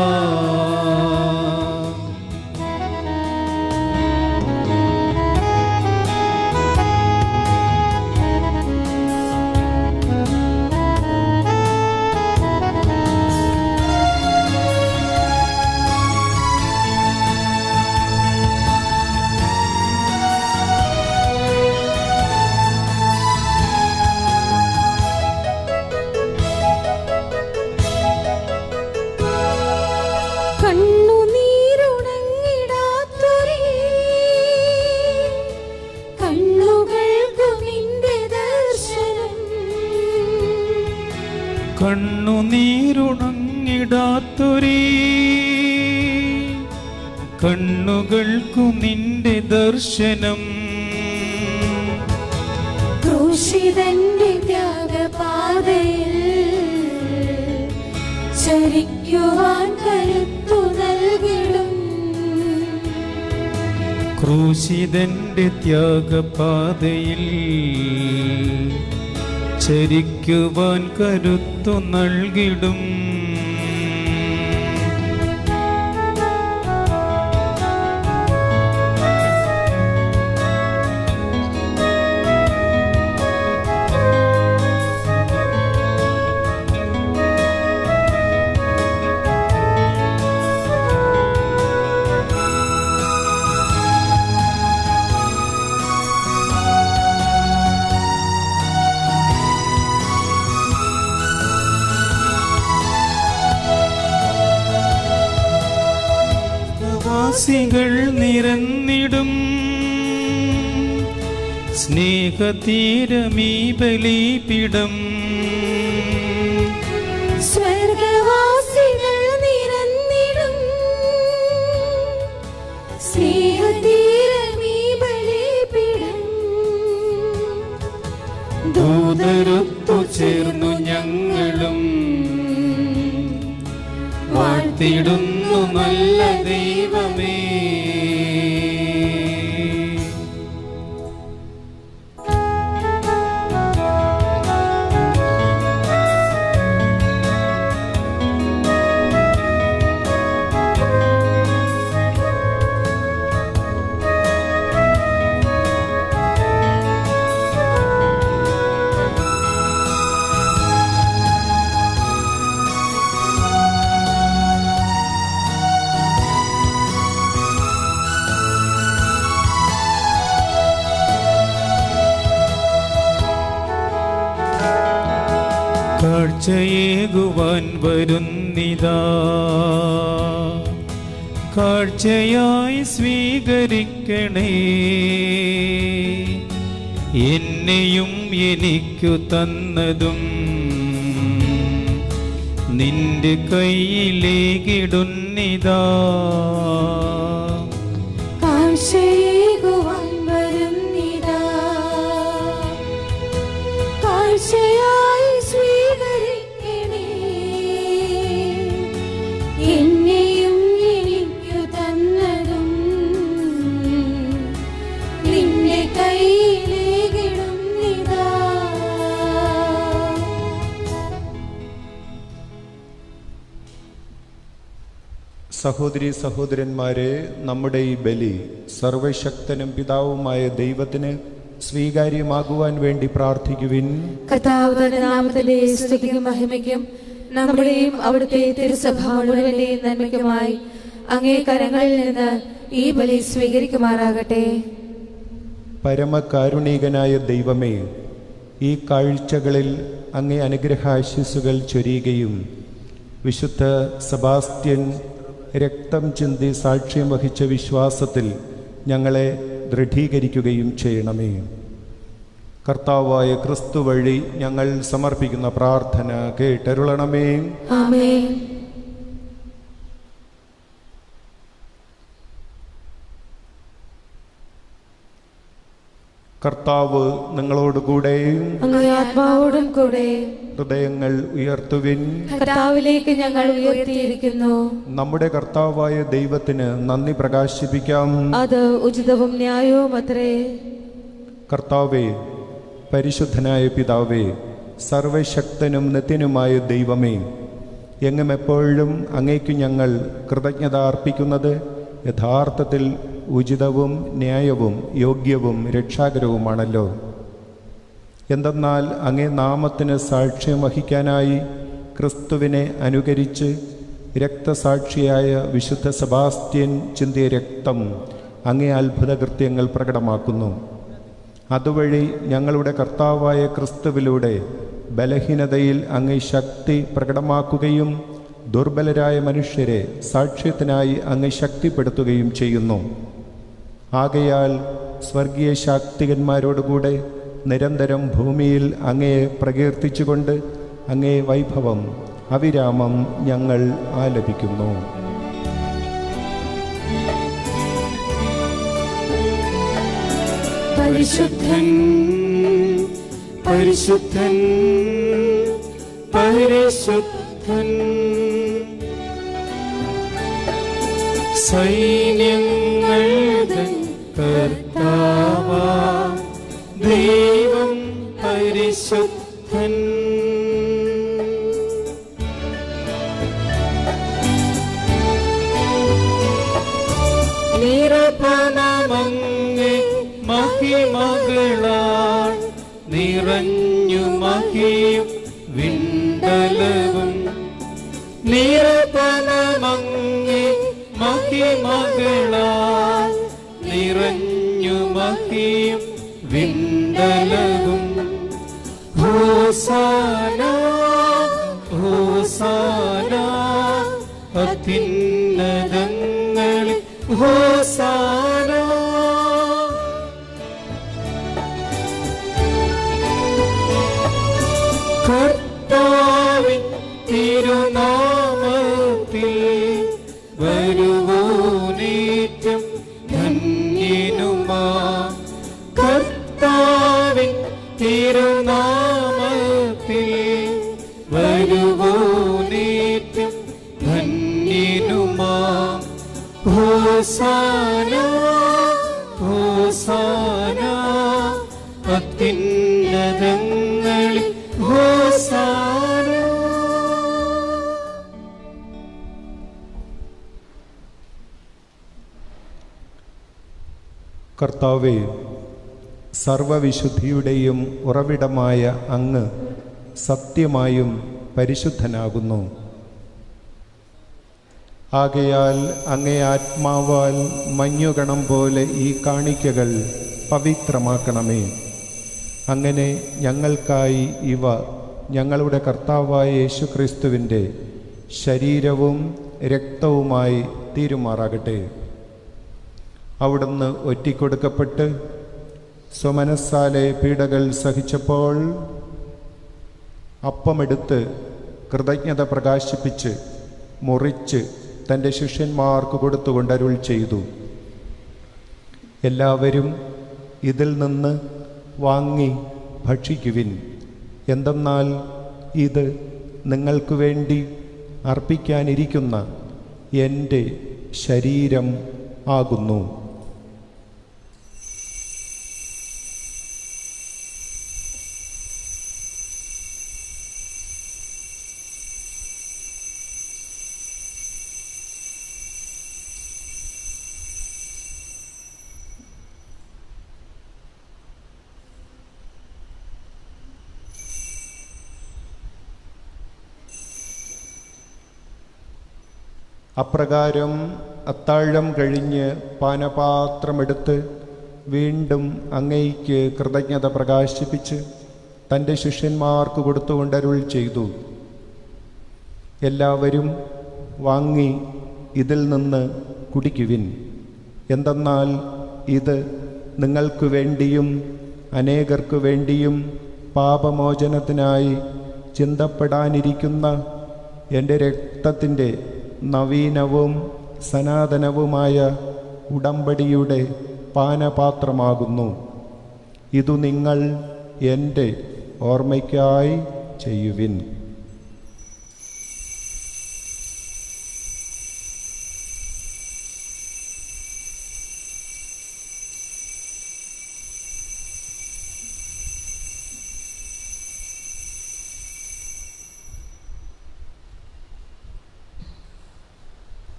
കണ്ണുനീരുണങ്ങിടാത്തൊരേ കണ്ണുകൾക്കു നിന്റെ ദർശനം. ക്രൂശിതന്റെ ത്യാഗപാതയിൽ ചരിക്കുവാൻ കരുത്തു നൽകിടും. ക്രൂശിതന്റെ ത്യാഗപാതയിൽ ചരിക്കുവാൻ കരുത്തു നൽകിടും. വാസികൾ നിരന്നിടും സ്നേഹതീരമീ ബലിപീഠം. സ്വർഗവാസികൾ നിരന്നിടും സ്നേഹതീരമീ ബലിപീഠം. ദൂതരൊത്തു ചേർന്നു ഞങ്ങളും വാഴ്ത്തിടുന്നു നല്ല ദൈവമേ. കാഴ്ചയേകുവാൻ വരുന്നിതാ കാഴ്ചയായി സ്വീകരിക്കണേ. എന്നെയും എനിക്കു തന്നതും നിന്റെ കയ്യിലേക്കിടുന്നിതാ. കാഴ്ചയേകുവാൻ വരുന്നിതാ കാഴ്ചയായി സ്വീകരിക്കണേ. എന്നെയും എനിക്കു തന്നതും നിന്റെ കയ്യിലേക്കിടുന്നിതാ. സഹോദരീ സഹോദരന്മാരെ, നമ്മുടെ ഈ ബലി സർവശക്തനും പിതാവുമായ ദൈവത്തിന് സ്വീകാര്യമാകുവാൻ വേണ്ടി പ്രാർത്ഥിക്കുവിൻ. കർത്താവ് തന്റെ നാമത്തിന്റെ സ്തുതിക്കും മഹിമയ്ക്കും നമ്മുടെയും അവിടുത്തെ തിരുസഭ മുഴുവന്റെയും നന്മയ്ക്കുമായി അങ്ങേ കരങ്ങളിൽ നിന്ന് ഈ ബലി സ്വീകരിക്കുമാറാകട്ടെ. പരമകാരുണികനായ ദൈവമേ, ഈ കാഴ്ചകളിൽ അങ്ങേ അനുഗ്രഹാശിസ്സുകൾ ചൊരിയുകയും വിശുദ്ധ സെബാസ്റ്റ്യൻ രക്തം ചിന്തി സാക്ഷ്യം വഹിച്ച വിശ്വാസത്തിൽ ഞങ്ങളെ ദൃഢീകരിക്കുകയും ചെയ്യണമേ. കർത്താവായ ക്രിസ്തു വഴി ഞങ്ങൾ സമർപ്പിക്കുന്ന പ്രാർത്ഥന കേട്ടരുളണമേ. ആമേൻ. കർത്താവ് നിങ്ങളോടുകൂടെ, അങ്ങേ ആത്മാവോടും കൂടെ. ഹൃദയങ്ങൾ ഉയർത്തുവിൻ. കർത്താവിലേക്ക് ഞങ്ങൾ ഉയർത്തിയിരിക്കുന്നു. നമ്മുടെ കർത്താവായ ദൈവത്തിന് നന്ദി പ്രകാശിപ്പിക്കാം. അത് ഉചിതവും ന്യായവും അത്രേ. കർത്താവേ, പരിശുദ്ധനായ പിതാവേ, സർവശക്തനും നിത്യനുമായ ദൈവമേ, എങ്ങും എപ്പോഴും അങ്ങേക്കു ഞങ്ങൾ കൃതജ്ഞത അർപ്പിക്കുന്നത് യഥാർത്ഥത്തിൽ ഉചിതവും ന്യായവും യോഗ്യവും രക്ഷാകരവുമാണല്ലോ. എന്തെന്നാൽ അങ്ങേ നാമത്തിന് സാക്ഷ്യം വഹിക്കാനായി ക്രിസ്തുവിനെ അനുകരിച്ച് രക്തസാക്ഷിയായ വിശുദ്ധ സെബാസ്റ്റ്യൻ ചിന്തിയ രക്തം അങ്ങേ അത്ഭുത കൃത്യങ്ങൾ പ്രകടമാക്കുന്നു. അതുവഴി ഞങ്ങളുടെ കർത്താവായ ക്രിസ്തുവിലൂടെ ബലഹീനതയിൽ അങ്ങേ ശക്തി പ്രകടമാക്കുകയും ദുർബലരായ മനുഷ്യരെ സാക്ഷ്യത്തിനായി അങ്ങ് ശക്തിപ്പെടുത്തുകയും ചെയ്യുന്നു. ആകയാൽ സ്വർഗീയ ശാക്തികന്മാരോടുകൂടെ നിരന്തരം ഭൂമിയിൽ അങ്ങയെ പ്രകീർത്തിച്ചുകൊണ്ട് അങ്ങേ വൈഭവം അവിരാമം ഞങ്ങൾ ആലപിക്കുന്നു. പരിശുദ്ധൻ പരിശുദ്ധൻ പരിശുദ്ധൻ സൈന്യങ്ങൾ തൻ കർത്താവാം ദൈവം പരിശുദ്ധൻ. നിറപണമങ്ങേ മഹിമകളാൽ നിറഞ്ഞു മഹിയും വിണ്ടലവും. നിറപണമങ്ങേ മഹിമകളാൽ നിറഞ്ഞു മഹിയും വിണ്ടലവും. ഹോസാന ഹോസാന അത്യുന്നതങ്ങളിൽ ഹോസാന. കർത്താവിൻ തിരുനാമത്തിൽ വരുവോനേറ്റം ധന്യനുമാ. കർത്താവിൻ തിരുനാമത്തിൽ വരുവോനേറ്റം ധന്യനുമാ. ഹോസാന ഹോസാന അത്യുന്നതങ്ങളിൽ ഹോസാന. കർത്താവേ, സർവവിശുദ്ധിയുടെയും ഉറവിടമായ അങ്ങ് സത്യമായും പരിശുദ്ധനാകുന്നു. ആകയാൽ അങ്ങേ ആത്മാവാൽ മഞ്ഞുകണം പോലെ ഈ കാണിക്കകൾ പവിത്രമാക്കണമേ. അങ്ങനെ ഞങ്ങൾക്കായി ഇവ ഞങ്ങളുടെ കർത്താവായ യേശുക്രിസ്തുവിൻ്റെ ശരീരവും രക്തവുമായി തീരുമാറാകട്ടെ. അവിടുന്ന് ഒറ്റിക്കൊടുക്കപ്പെട്ട് സ്വമനസ്സാലെ പീഡകൾ സഹിച്ചപ്പോൾ അപ്പമെടുത്ത് കൃതജ്ഞത പ്രകാശിപ്പിച്ച് മുറിച്ച് തൻ്റെ ശിഷ്യന്മാർക്ക് കൊടുത്തുകൊണ്ട് അരുൾ ചെയ്തു, എല്ലാവരും ഇതിൽ നിന്ന് വാങ്ങി ഭക്ഷിക്കുവിൻ. എന്തെന്നാൽ ഇത് നിങ്ങൾക്ക് വേണ്ടി അർപ്പിക്കാനിരിക്കുന്ന എൻ്റെ ശരീരം ആകുന്നു. അപ്രകാരം അത്താഴം കഴിഞ്ഞ് പാനപാത്രമെടുത്ത് വീണ്ടും അങ്ങയ്ക്ക് കൃതജ്ഞത പ്രകാശിപ്പിച്ച് തൻ്റെ ശിഷ്യന്മാർക്ക് കൊടുത്തുകൊണ്ട് അരുൾ ചെയ്തു, എല്ലാവരും വാങ്ങി ഇതിൽ നിന്ന് കുടിക്കുവിൻ. എന്തെന്നാൽ ഇത് നിങ്ങൾക്ക് വേണ്ടിയും അനേകർക്ക് വേണ്ടിയും പാപമോചനത്തിനായി ചിന്തപ്പെടാനിരിക്കുന്ന എൻ്റെ രക്തത്തിൻ്റെ നവീനവും സനാതനവുമായ ഉടമ്പടിയുടെ പാനപാത്രമാകുന്നു. ഇതു നിങ്ങൾ എൻ്റെ ഓർമ്മയ്ക്കായി ചെയ്യുവിൻ.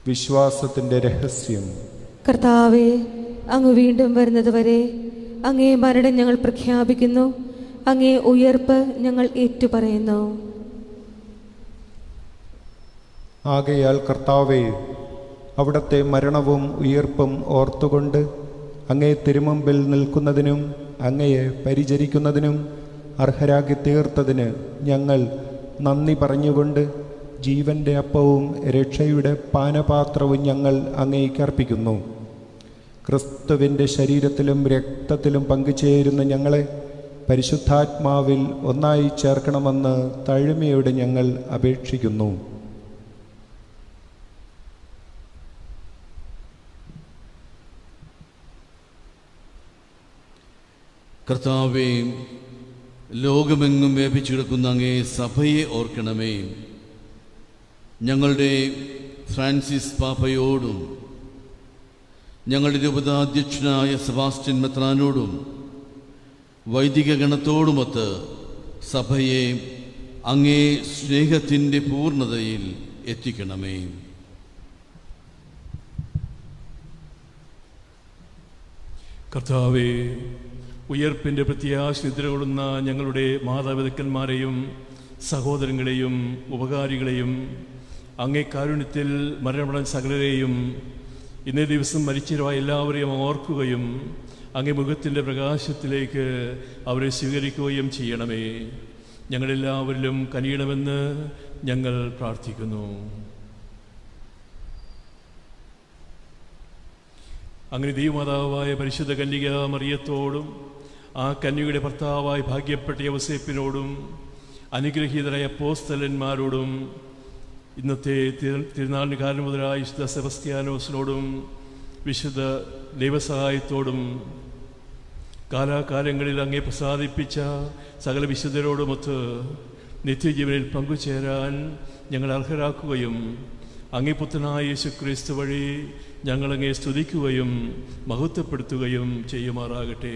വിശ്വാസത്തിൻ്റെ രഹസ്യം. കർത്താവേ, അങ്ങ് വീണ്ടും വരുന്നതുവരെ അങ്ങേ മരണം ഞങ്ങൾ പ്രഖ്യാപിക്കുന്നു, അങ്ങേ ഉയർപ്പ് ഞങ്ങൾ ഏറ്റുപറയുന്നു. ആകയാൽ കർത്താവേ, അവിടുത്തെ മരണവും ഉയർപ്പും ഓർത്തുകൊണ്ട് അങ്ങേ തിരുമുമ്പിൽ നിൽക്കുന്നതിനും അങ്ങയെ പരിചരിക്കുന്നതിനും അർഹരാക്കി തീർത്തതിന് ഞങ്ങൾ നന്ദി പറഞ്ഞുകൊണ്ട് ജീവൻ്റെ അപ്പവും രക്ഷയുടെ പാനപാത്രവും ഞങ്ങൾ അങ്ങേക്ക് അർപ്പിക്കുന്നു. ക്രിസ്തുവിൻ്റെ ശരീരത്തിലും രക്തത്തിലും പങ്കുചേരുന്ന ഞങ്ങളെ പരിശുദ്ധാത്മാവിൽ ഒന്നായി ചേർക്കണമെന്ന് താഴ്മയോടെ ഞങ്ങൾ അപേക്ഷിക്കുന്നു. കർത്താവേ, ലോകമെങ്ങും വ്യാപിച്ചു കിടക്കുന്ന അങ്ങേ സഭയെ ഓർക്കണമേ. ഞങ്ങളുടെ ഫ്രാൻസിസ് പാപ്പയോടും ഞങ്ങളുടെ രൂപതാധ്യക്ഷനായ സെബാസ്റ്റ്യൻ മെത്രാനോടും വൈദിക ഗണത്തോടുമൊത്ത് സഭയെ അങ്ങേ സ്നേഹത്തിൻ്റെ പൂർണ്ണതയിൽ എത്തിക്കണമേ. കർത്താവേ, ഉയർപ്പിൻ്റെ പ്രത്യാശ നിദ്രകൊള്ളുന്ന ഞങ്ങളുടെ മാതാപിതാക്കന്മാരെയും സഹോദരങ്ങളെയും ഉപകാരികളെയും അങ്ങേ കാരുണ്യത്തിൽ മരണപ്പെടാൻ സകലരെയും ഇന്നേ ദിവസം മരിച്ചവരായ എല്ലാവരെയും ഓർക്കുകയും അങ്ങേ മുഖത്തിൻ്റെ പ്രകാശത്തിലേക്ക് അവരെ സ്വീകരിക്കുകയും ചെയ്യണമേ. ഞങ്ങളെല്ലാവരിലും കനിയണമെന്ന് ഞങ്ങൾ പ്രാർത്ഥിക്കുന്നു. അങ്ങനെ ദൈവമാതാവായ പരിശുദ്ധ കന്യക മറിയത്തോടും ആ കന്യകയുടെ ഭർത്താവായ ഭാഗ്യപ്പെട്ട യൗസേപ്പിനോടും അനുഗ്രഹീതരായ അപ്പോസ്തലന്മാരോടും ഇന്നത്തെ തിരുനാളിന് കാരണമുതലായ വിശുദ്ധ സെബസ്ത്യാനോസിനോടും വിശുദ്ധ ദൈവസഹായത്തോടും കാലാകാലങ്ങളിൽ അങ്ങേ പ്രസാദിപ്പിച്ച സകല വിശുദ്ധരോടുമൊത്ത് നിത്യജീവനിൽ പങ്കുചേരാൻ ഞങ്ങൾ അർഹരാക്കുകയും അങ്ങേ പുത്രനായ യേശുക്രിസ്തു വഴി ഞങ്ങളങ്ങേ സ്തുതിക്കുകയും മഹത്വപ്പെടുത്തുകയും ചെയ്യുമാറാകട്ടെ.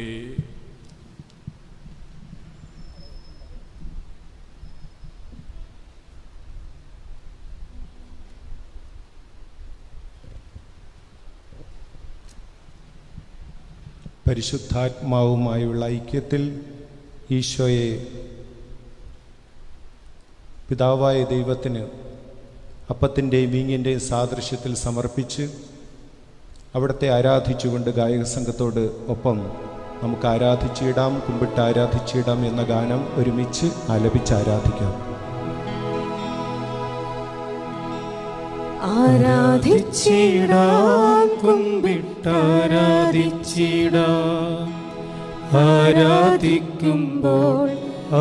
പരിശുദ്ധാത്മാവുമായുള്ള ഐക്യത്തിൽ ഈശോയെ പിതാവായ ദൈവത്തിന് അപ്പത്തിൻ്റെയും വീഞ്ഞിൻ്റെയും സാദൃശ്യത്തിൽ സമർപ്പിച്ച് അവിടുത്തെ ആരാധിച്ചുകൊണ്ട് ഗായക സംഘത്തോട് ഒപ്പം നമുക്ക് ആരാധിച്ചിടാം, കുമ്പിട്ട് ആരാധിച്ചിടാം എന്ന ഗാനം ഒരുമിച്ച് ആലപിച്ച് ആരാധിക്കാം. ആരാധിച്ചിടാം, കുമ്പിട്ടാരാധിച്ചിടാം. ആരാധിക്കുമ്പോൾ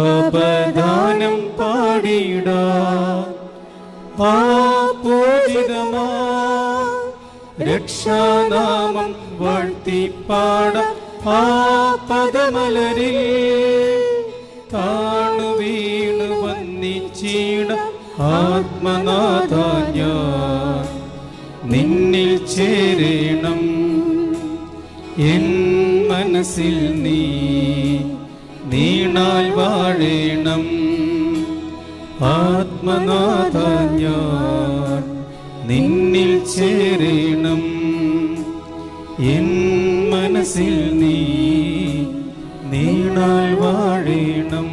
അപദാനം പാടിടാം. ആ പൂജിതമാ രക്ഷാനാമം വാഴ്ത്തിപ്പാടാം. ആ പദമലരിൽ താണു വീണു വന്നിച്ചിടാം. ആത്മനാഥ ഞാൻ നിന്നിൽ ചേരണം, എൻ മനസ്സിൽ നീ നീണാൽ വാഴേണം. ആത്മനാഥ ഞാൻ നിന്നിൽ ചേരണം, എൻ മനസ്സിൽ നീ നീണാൽ വാഴേണം.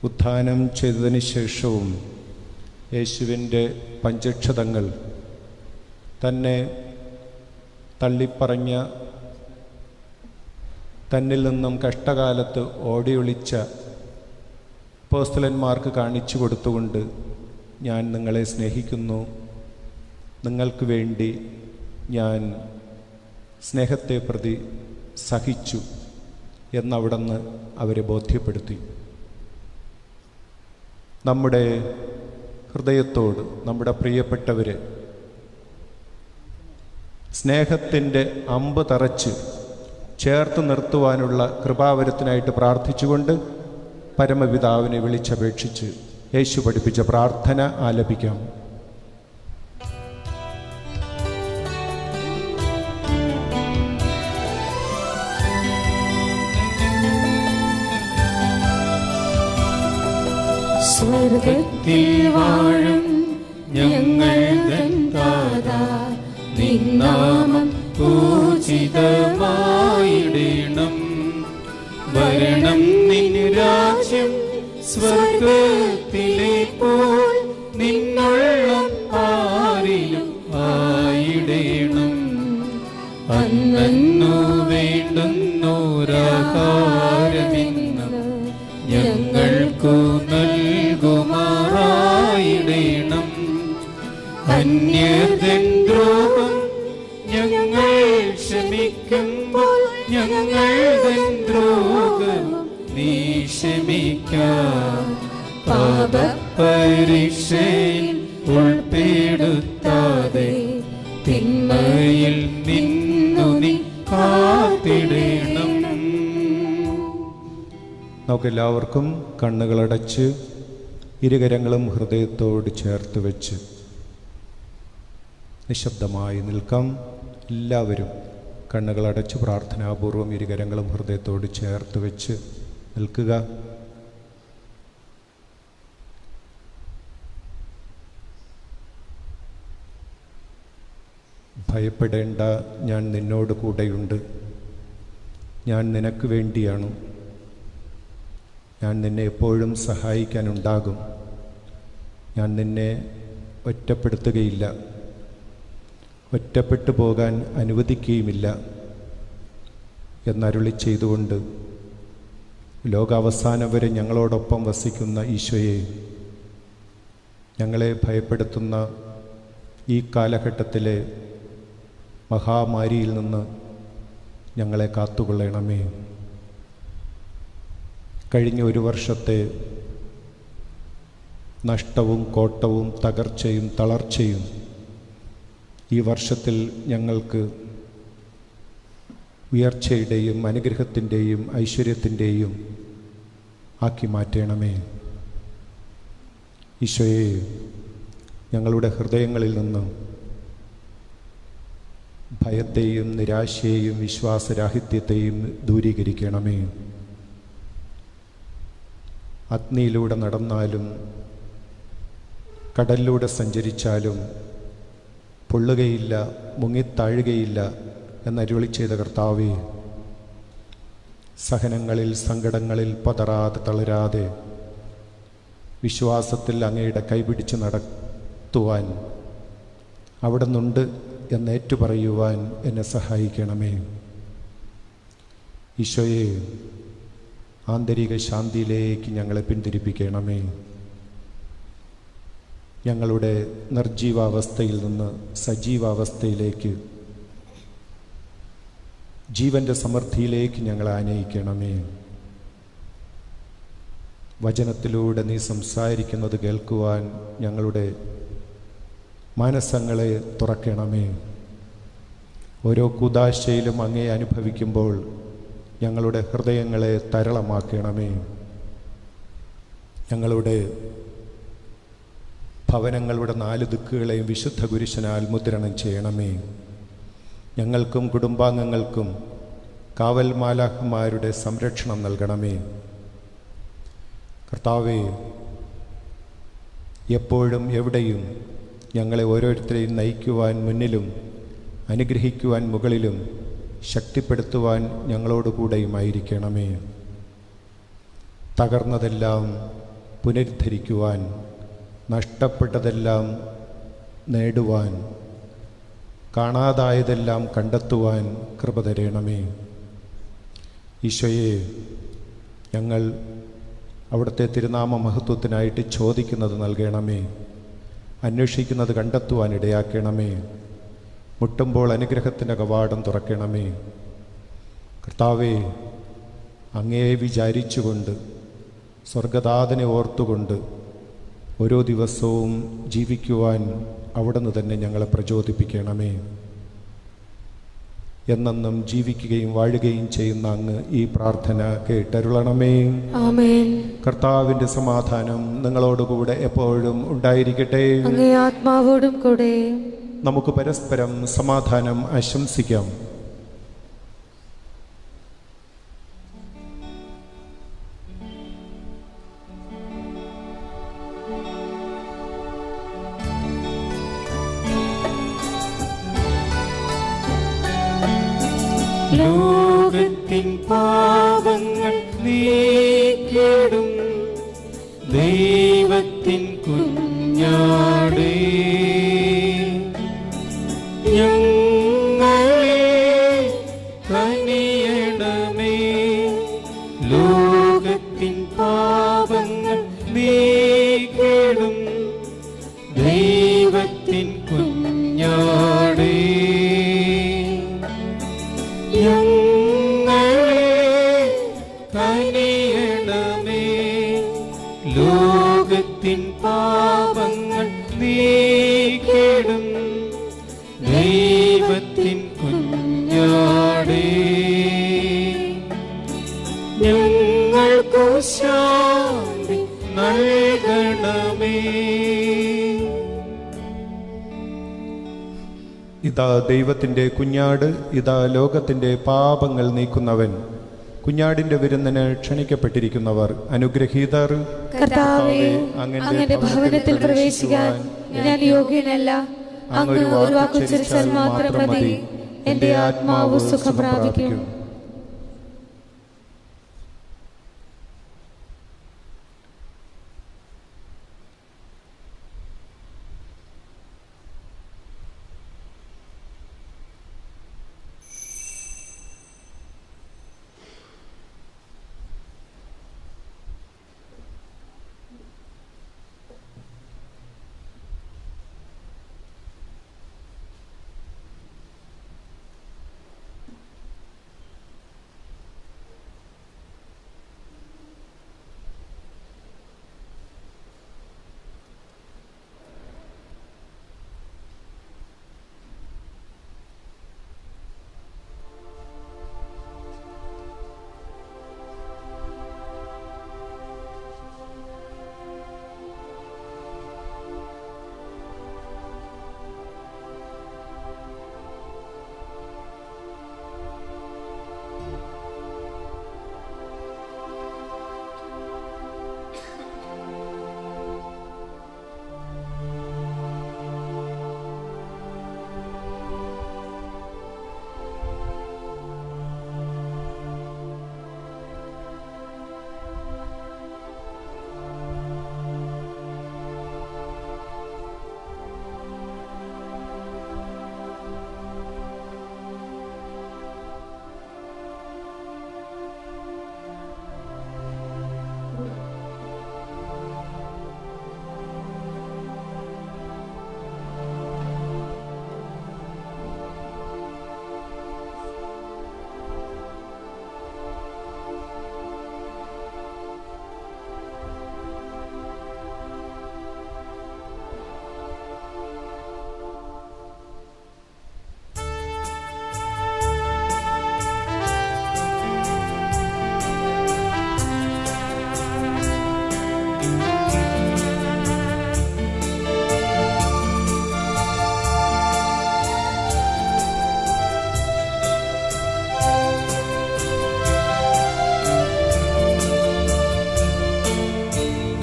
ഉത്ഥാനം ചെയ്തതിന് ശേഷവും യേശുവിൻ്റെ പഞ്ചക്ഷതങ്ങൾ തന്നെ തള്ളിപ്പറഞ്ഞ, തന്നിൽ നിന്നും കഷ്ടകാലത്ത് ഓടിയൊളിച്ച അപ്പോസ്തലന്മാർക്ക് കാണിച്ചു കൊടുത്തുകൊണ്ട് ഞാൻ നിങ്ങളെ സ്നേഹിക്കുന്നു, നിങ്ങൾക്ക് വേണ്ടി ഞാൻ സ്നേഹത്തെ പ്രതി സഹിച്ചു എന്നവിടുന്ന് അവരെ ബോധ്യപ്പെടുത്തി. നമ്മുടെ ഹൃദയത്തോട് നമ്മുടെ പ്രിയപ്പെട്ടവരെ സ്നേഹത്തിൻ്റെ അമ്പ് തറച്ച് ചേർത്ത് നിർത്തുവാനുള്ള കൃപാവരത്തിനായിട്ട് പ്രാർത്ഥിച്ചുകൊണ്ട് പരമപിതാവിനെ വിളിച്ചപേക്ഷിച്ച് യേശു പഠിപ്പിച്ച പ്രാർത്ഥന ആലപിക്കാം. സ്വർഗത്തിൽ വാഴും ഞങ്ങൾ തൻ താതാ, നിൻ നാമം പൂജിതമായിടണം. വരണം നിൻ രാജ്യം സ്വർഗത്തിലെ പോൽ നിന്നുള്ളം ആരിലും ആയിടണം. അന്നു വേണ്ടുന്നോരാഹാരമിന്ന് ഞങ്ങൾക്കു നൽകണമേ. അന്യതൻ ദ്രോഹം ഞങ്ങൾ ക്ഷമിക്കുമ്പോൾ ഞങ്ങൾ തൻ ദ്രോഹം നീ ക്ഷമിക്കാം. പാപപരീക്ഷയിൽ ഉൾപ്പെടുത്താതെ തിന്മയിൽ നിന്നു നീ കാത്തിടണം. നമുക്കെല്ലാവർക്കും കണ്ണുകളടച്ച് ഇരുകരങ്ങളും ഹൃദയത്തോട് ചേർത്ത് വെച്ച് നിശബ്ദമായി നിൽക്കാം. എല്ലാവരും കണ്ണുകളടച്ച് പ്രാർത്ഥനാപൂർവം ഇരുകരങ്ങളും ഹൃദയത്തോട് ചേർത്ത് വെച്ച് നിൽക്കുക. ഭയപ്പെടേണ്ട, ഞാൻ നിന്നോട് കൂടെയുണ്ട്. ഞാൻ നിനക്ക് വേണ്ടിയാണ്. ഞാൻ നിന്നെ എപ്പോഴും സഹായിക്കാനുണ്ടാകും. ഞാൻ നിന്നെ ഒറ്റപ്പെടുത്തുകയില്ല, ഒറ്റപ്പെട്ടു പോകാൻ അനുവദിക്കുകയുമില്ല എന്നരുളി ചെയ്തുകൊണ്ട് ലോകാവസാനം വരെ ഞങ്ങളോടൊപ്പം വസിക്കുന്ന ഈശോയെ, ഞങ്ങളെ ഭയപ്പെടുത്തുന്ന ഈ കാലഘട്ടത്തിലെ മഹാമാരിയിൽ നിന്ന് ഞങ്ങളെ കാത്തുകൊള്ളണമേ. കഴിഞ്ഞ ഒരു വർഷത്തെ നഷ്ടവും കോട്ടവും തകർച്ചയും തളർച്ചയും ഈ വർഷത്തിൽ ഞങ്ങൾക്ക് ഉയർച്ചയുടെയും അനുഗ്രഹത്തിൻ്റെയും ഐശ്വര്യത്തിൻ്റെയും ആക്കി മാറ്റണമേ. ഈശോയെ, ഞങ്ങളുടെ ഹൃദയങ്ങളിൽ നിന്ന് ഭയത്തെയും നിരാശയെയും വിശ്വാസരാഹിത്യത്തെയും ദൂരീകരിക്കണമേ. അഗ്നിയിലൂടെ നടന്നാലും കടലിലൂടെ സഞ്ചരിച്ചാലും പൊള്ളുകയില്ല, മുങ്ങിത്താഴുകയില്ല എന്നരുളി ചെയ്ത കർത്താവേ, സഹനങ്ങളിൽ സങ്കടങ്ങളിൽ പതറാതെ തളരാതെ വിശ്വാസത്തിൽ അങ്ങയുടെ കൈപിടിച്ച് നടത്തുവാൻ, അവിടെ നിന്നുണ്ട് എന്നേറ്റു പറയുവാൻ എന്നെ സഹായിക്കണമേ. ഈശോയെ, ആന്തരിക ശാന്തിയിലേക്ക് ഞങ്ങളെ പിന്തിരിപ്പിക്കണമേ. ഞങ്ങളുടെ നിർജീവാവസ്ഥയിൽ നിന്ന് സജീവാവസ്ഥയിലേക്ക്, ജീവൻ്റെ സമൃദ്ധിയിലേക്ക് ഞങ്ങളെ ആനയിക്കണമേ. വചനത്തിലൂടെ നീ സംസാരിക്കുന്നത് കേൾക്കുവാൻ ഞങ്ങളുടെ മനസ്സങ്ങളെ തുറക്കണമേ. ഓരോ കൂദാശയിലും അങ്ങേ അനുഭവിക്കുമ്പോൾ ഞങ്ങളുടെ ഹൃദയങ്ങളെ തരളമാക്കണമേ. ഞങ്ങളുടെ ഭവനങ്ങളുടെ 4 ദിക്കുകളെയും വിശുദ്ധ കുരിശനാൽ മുദ്രണം ചെയ്യണമേ. ഞങ്ങൾക്കും കുടുംബാംഗങ്ങൾക്കും കാവൽ മാലാഖമാരുടെ സംരക്ഷണം നൽകണമേ. കർത്താവേ, എപ്പോഴും എവിടെയും ഞങ്ങളെ ഓരോരുത്തരെയും നയിക്കുവാൻ മുന്നിലും അനുഗ്രഹിക്കുവാൻ മുകളിലും ശക്തിപ്പെടുത്തുവാൻ ഞങ്ങളോടുകൂടെയുമായിരിക്കണമേ. തകർന്നതെല്ലാം പുനരുദ്ധരിക്കുവാൻ, നഷ്ടപ്പെട്ടതെല്ലാം നേടുവാൻ, കാണാതായതെല്ലാം കണ്ടെത്തുവാൻ കൃപ തരണമേ. ഈശോയെ, ഞങ്ങൾ അവിടുത്തെ തിരുനാമ മഹത്വത്തിനായിട്ട് ചോദിക്കുന്നത് നൽകണമേ. അന്വേഷിക്കുന്നത് കണ്ടെത്തുവാൻ ഇടയാക്കണമേ. മുട്ടുമ്പോൾ അനുഗ്രഹത്തിൻ്റെ കവാടം തുറക്കണമേ. കർത്താവേ, അങ്ങയെ വിചാരിച്ചുകൊണ്ട്, സ്വർഗദാതനെ ഓർത്തുകൊണ്ട് ഓരോ ദിവസവും ജീവിക്കുവാൻ അവിടുന്ന് തന്നെ ഞങ്ങളെ പ്രചോദിപ്പിക്കണമേ. എന്നെന്നും ജീവിക്കുകയും വാഴുകയും ചെയ്യുന്ന അങ്ങ് ഈ പ്രാർത്ഥന കേട്ടരുളണമേ. ആമേൻ. കർത്താവിൻ്റെ സമാധാനം നിങ്ങളോടുകൂടെ എപ്പോഴും ഉണ്ടായിരിക്കട്ടെ. അങ്ങേ ആത്മാവോടും കൂടെ. നമുക്ക് പരസ്പരം സമാധാനം ആശംസിക്കാം. ലോകത്തിൻ പാപങ്ങൾ നീക്കിടും ദൈവത്തിൻ കുഞ്ഞാടേ, ഞങ്ങളെ കനിയണമേ. ലോകത്തിൻ പാപങ്ങൾ നീക്കിടും ദൈവത്തിൻ കുഞ്ഞാടേ, ലോകത്തിൻ പാപങ്ങൾ നീക്കിടും ദൈവത്തിൻ കുഞ്ഞാടേ ഞങ്ങൾക്കു ശാന്തി നൽകണമേ. ഇതാ ദൈവത്തിൻ്റെ കുഞ്ഞാട്, ഇതാ ലോകത്തിൻ്റെ പാപങ്ങൾ നീക്കുന്നവൻ. കുഞ്ഞാടിന്റെ വിരുന്നിന് ക്ഷണിക്കപ്പെട്ടിരിക്കുന്നവർ അനുഗ്രഹീതർ. കർത്താവേ, അങ്ങയുടെ ഭവനത്തിൽ പ്രവേശിക്കാൻ ഞാൻ യോഗ്യനല്ല. അങ്ങ് ഒരു വാക്കുച്ചരിച്ചാൽ മാത്രം മതി, എന്റെ ആത്മാവ് സുഖം പ്രാപിക്കും.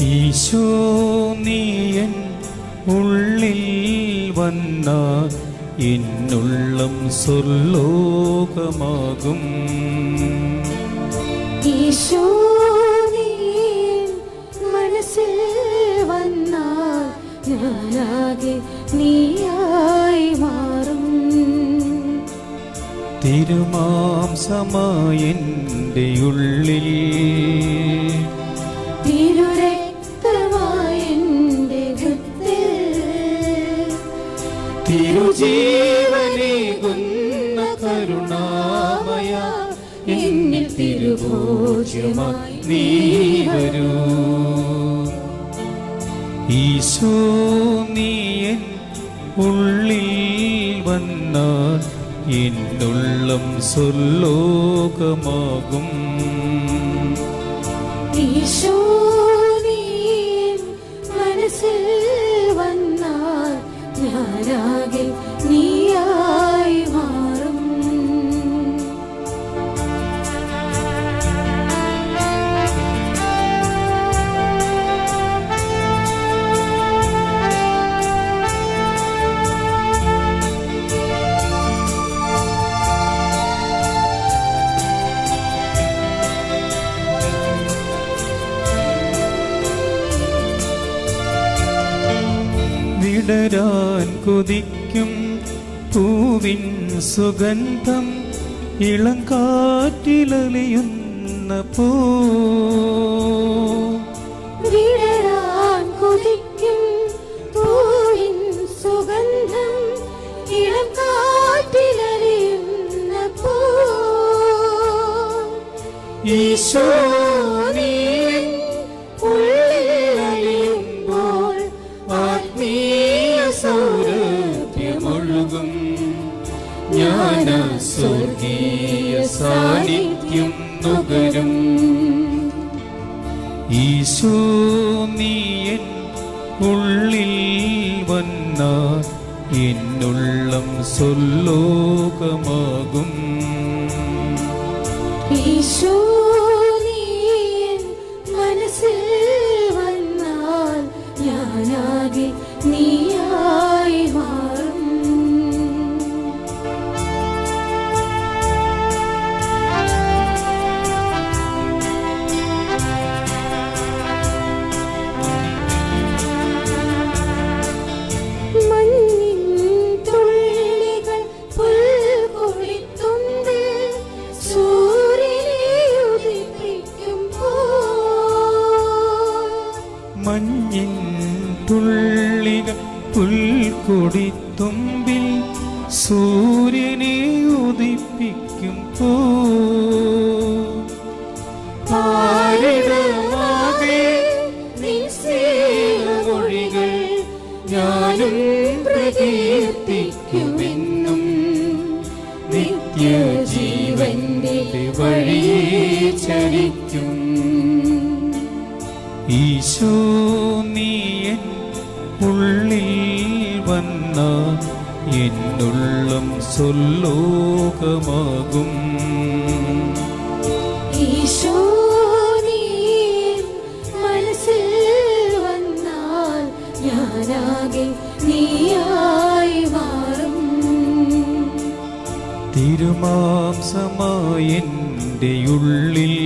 ഈശോ നീയൻ ഉള്ളിൽ വന്നാൽ എന്നുള്ളം സ്വർലോകമാകും. ഈശോ നീ മനസ്സിൽ വന്നാൽ ഞാനാകെ നീയായി മാറും. തിരുമാംസമായെൻ്റെ ഉള്ളിൽ തിരുരക്തമായെൻ്റെ ഹൃത്തിൽ തിരുജീവനേകുന്ന കരുണാമയ എന്നിൽ തിരുഭോജ്യമായി നീ വരൂ. ഈശോ നീയൻ ഉള്ളിൽ വന്നാൽ എന്നുള്ളം സ്വർലോകമാകും. ഈശോ നീ മനസ്സിൽ വന്നാൽ ഞാനാകെ നീയായി മാറും. വിടരാൻ കൊതിക്കും പൂവിൻ സുഗന്ധം ഇളം കാറ്റിലലിയുന്ന പൂ. വിടരാൻ കൊതിക്കും പൂവിൻ സുഗന്ധം ഇളം കാറ്റിലലിയുന്ന പൂ. ഈശോ നീ ഉള്ളിൽ അലിയും സാന്നിധ്യം നുകരും. ഈശോ നീ എൻ ഉള്ളിൽ വന്നാൽ എന്നുള്ളം സ്വലോകമാകും. ഈശോ നീ എൻ മനസ്സിൽ വന്നാൽ ഞാനാകെ നീയായി മാറും. മഞ്ഞിൻ തുള്ളികൾ പുൽക്കൊടിത്തുമ്പിൽ സൂര്യനെ ഉദിപ്പിക്കുമ്പോൾ. മഞ്ഞിൻ തുള്ളികൾ പുൽക്കൊടിത്തുമ്പിൽ സൂര്യനെ ഉദിപ്പിക്കുമ്പോ പാരിടമാകെ നിൻ സ്നേഹമൊഴികൾ ഞാനും പ്രകീർത്തിക്കുമെന്നും. നിത്യജീവന്റെ വഴിയെ ചരിക്കും. ഈശോ നീ എൻ ഉള്ളിൽ വന്നാൽ എന്നുള്ളം സ്വലോകമാകും. ഈശോ നീ എൻ മനസ്സിൽ വന്നാൽ ഞാനാകെ നീയായി മാറും. തിരുമാംസമായ എൻ്റെ ഉള്ളിൽ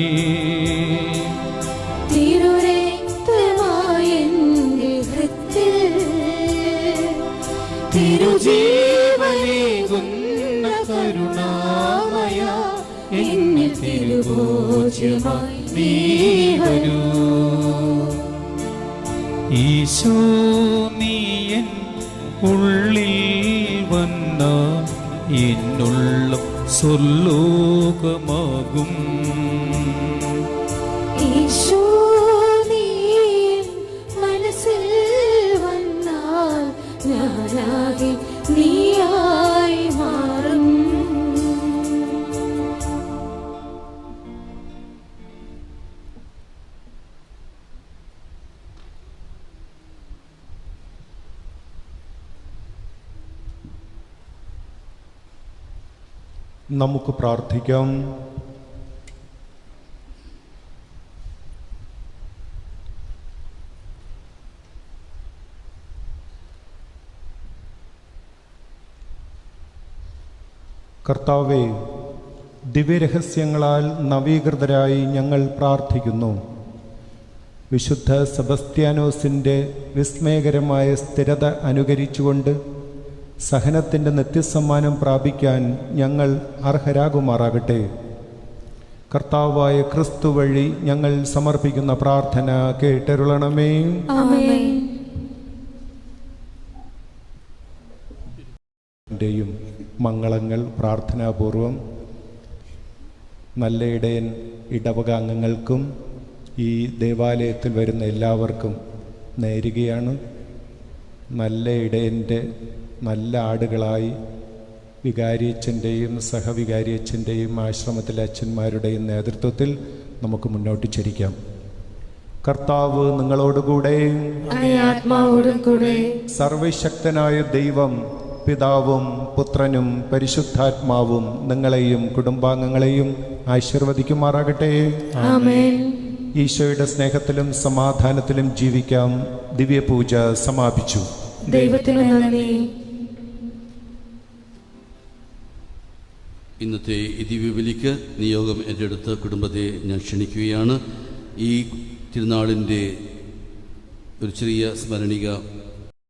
തിരുരക്തമായ എൻ്റെ ഹൃത്തിൽ തിരുജീവനേകുന്ന കരുണാമയ എന്നിൽ തിരുഭോജ്യമായി നീ വരൂ. ഈശോ നീ എൻ ഉള്ളിൽ വന്നാൽ എന്നുള്ളം സ്വലോകമാകും. ഈശോ നീ എൻ മനസ്സിൽ വന്നാൽ ഞാനാകെ നീയായി മാറും. നമുക്ക് പ്രാർത്ഥിക്കാം. കർത്താവേ, ദിവ്യരഹസ്യങ്ങളാൽ നവീകൃതരായി ഞങ്ങൾ പ്രാർത്ഥിക്കുന്നു. വിശുദ്ധ സെബസ്ത്യാനോസിൻ്റെ വിസ്മയകരമായ സ്ഥിരത അനുകരിച്ചുകൊണ്ട് സഹനത്തിൻ്റെ നിത്യസമ്മാനം പ്രാപിക്കാൻ ഞങ്ങൾ അർഹരാകുമാറാകട്ടെ. കർത്താവായ ക്രിസ്തു വഴി ഞങ്ങൾ സമർപ്പിക്കുന്ന പ്രാർത്ഥന കേട്ടരുളണമേ. ആമേൻ. ൻ്റെയും മംഗളങ്ങൾ പ്രാർത്ഥനാപൂർവം നല്ല ഇടയൻ ഇടവക അംഗങ്ങൾക്കും ഈ ദേവാലയത്തിൽ വരുന്ന എല്ലാവർക്കും നേരുകയാണ്. നല്ല ഇടയൻ്റെ നല്ല ആടുകളായി വികാരിയച്ഛൻ്റെയും സഹവികാരിയച്ഛൻ്റെയും ആശ്രമത്തിലെ അച്ഛന്മാരുടെയും നേതൃത്വത്തിൽ നമുക്ക് മുന്നോട്ട് ചരിക്കാം. കർത്താവ് നിങ്ങളോടുകൂടെ, ആത്മാവോടും കൂടെ. സർവശക്തനായ ദൈവം പിതാവും പുത്രനും പരിശുദ്ധാത്മാവും നിങ്ങളെയും കുടുംബാംഗങ്ങളെയും ആശീർവദിക്കുമാറാകട്ടെ. ആമേൻ. ഈശോയുടെ സ്നേഹത്തിലും സമാധാനത്തിലും ജീവിക്കാം. ദിവ്യപൂജ സമാപിച്ചു. ദൈവത്തിന് നന്ദി. ഇന്നത്തെ ഈ ദിവ്യബലിക്ക് നിയോഗം ഏറ്റെടുത്ത കുടുംബത്തെ ഞാൻ ക്ഷണിക്കുകയാണ്. ഈ തിരുനാളിൻ്റെ ഒരു ചെറിയ സ്മരണിക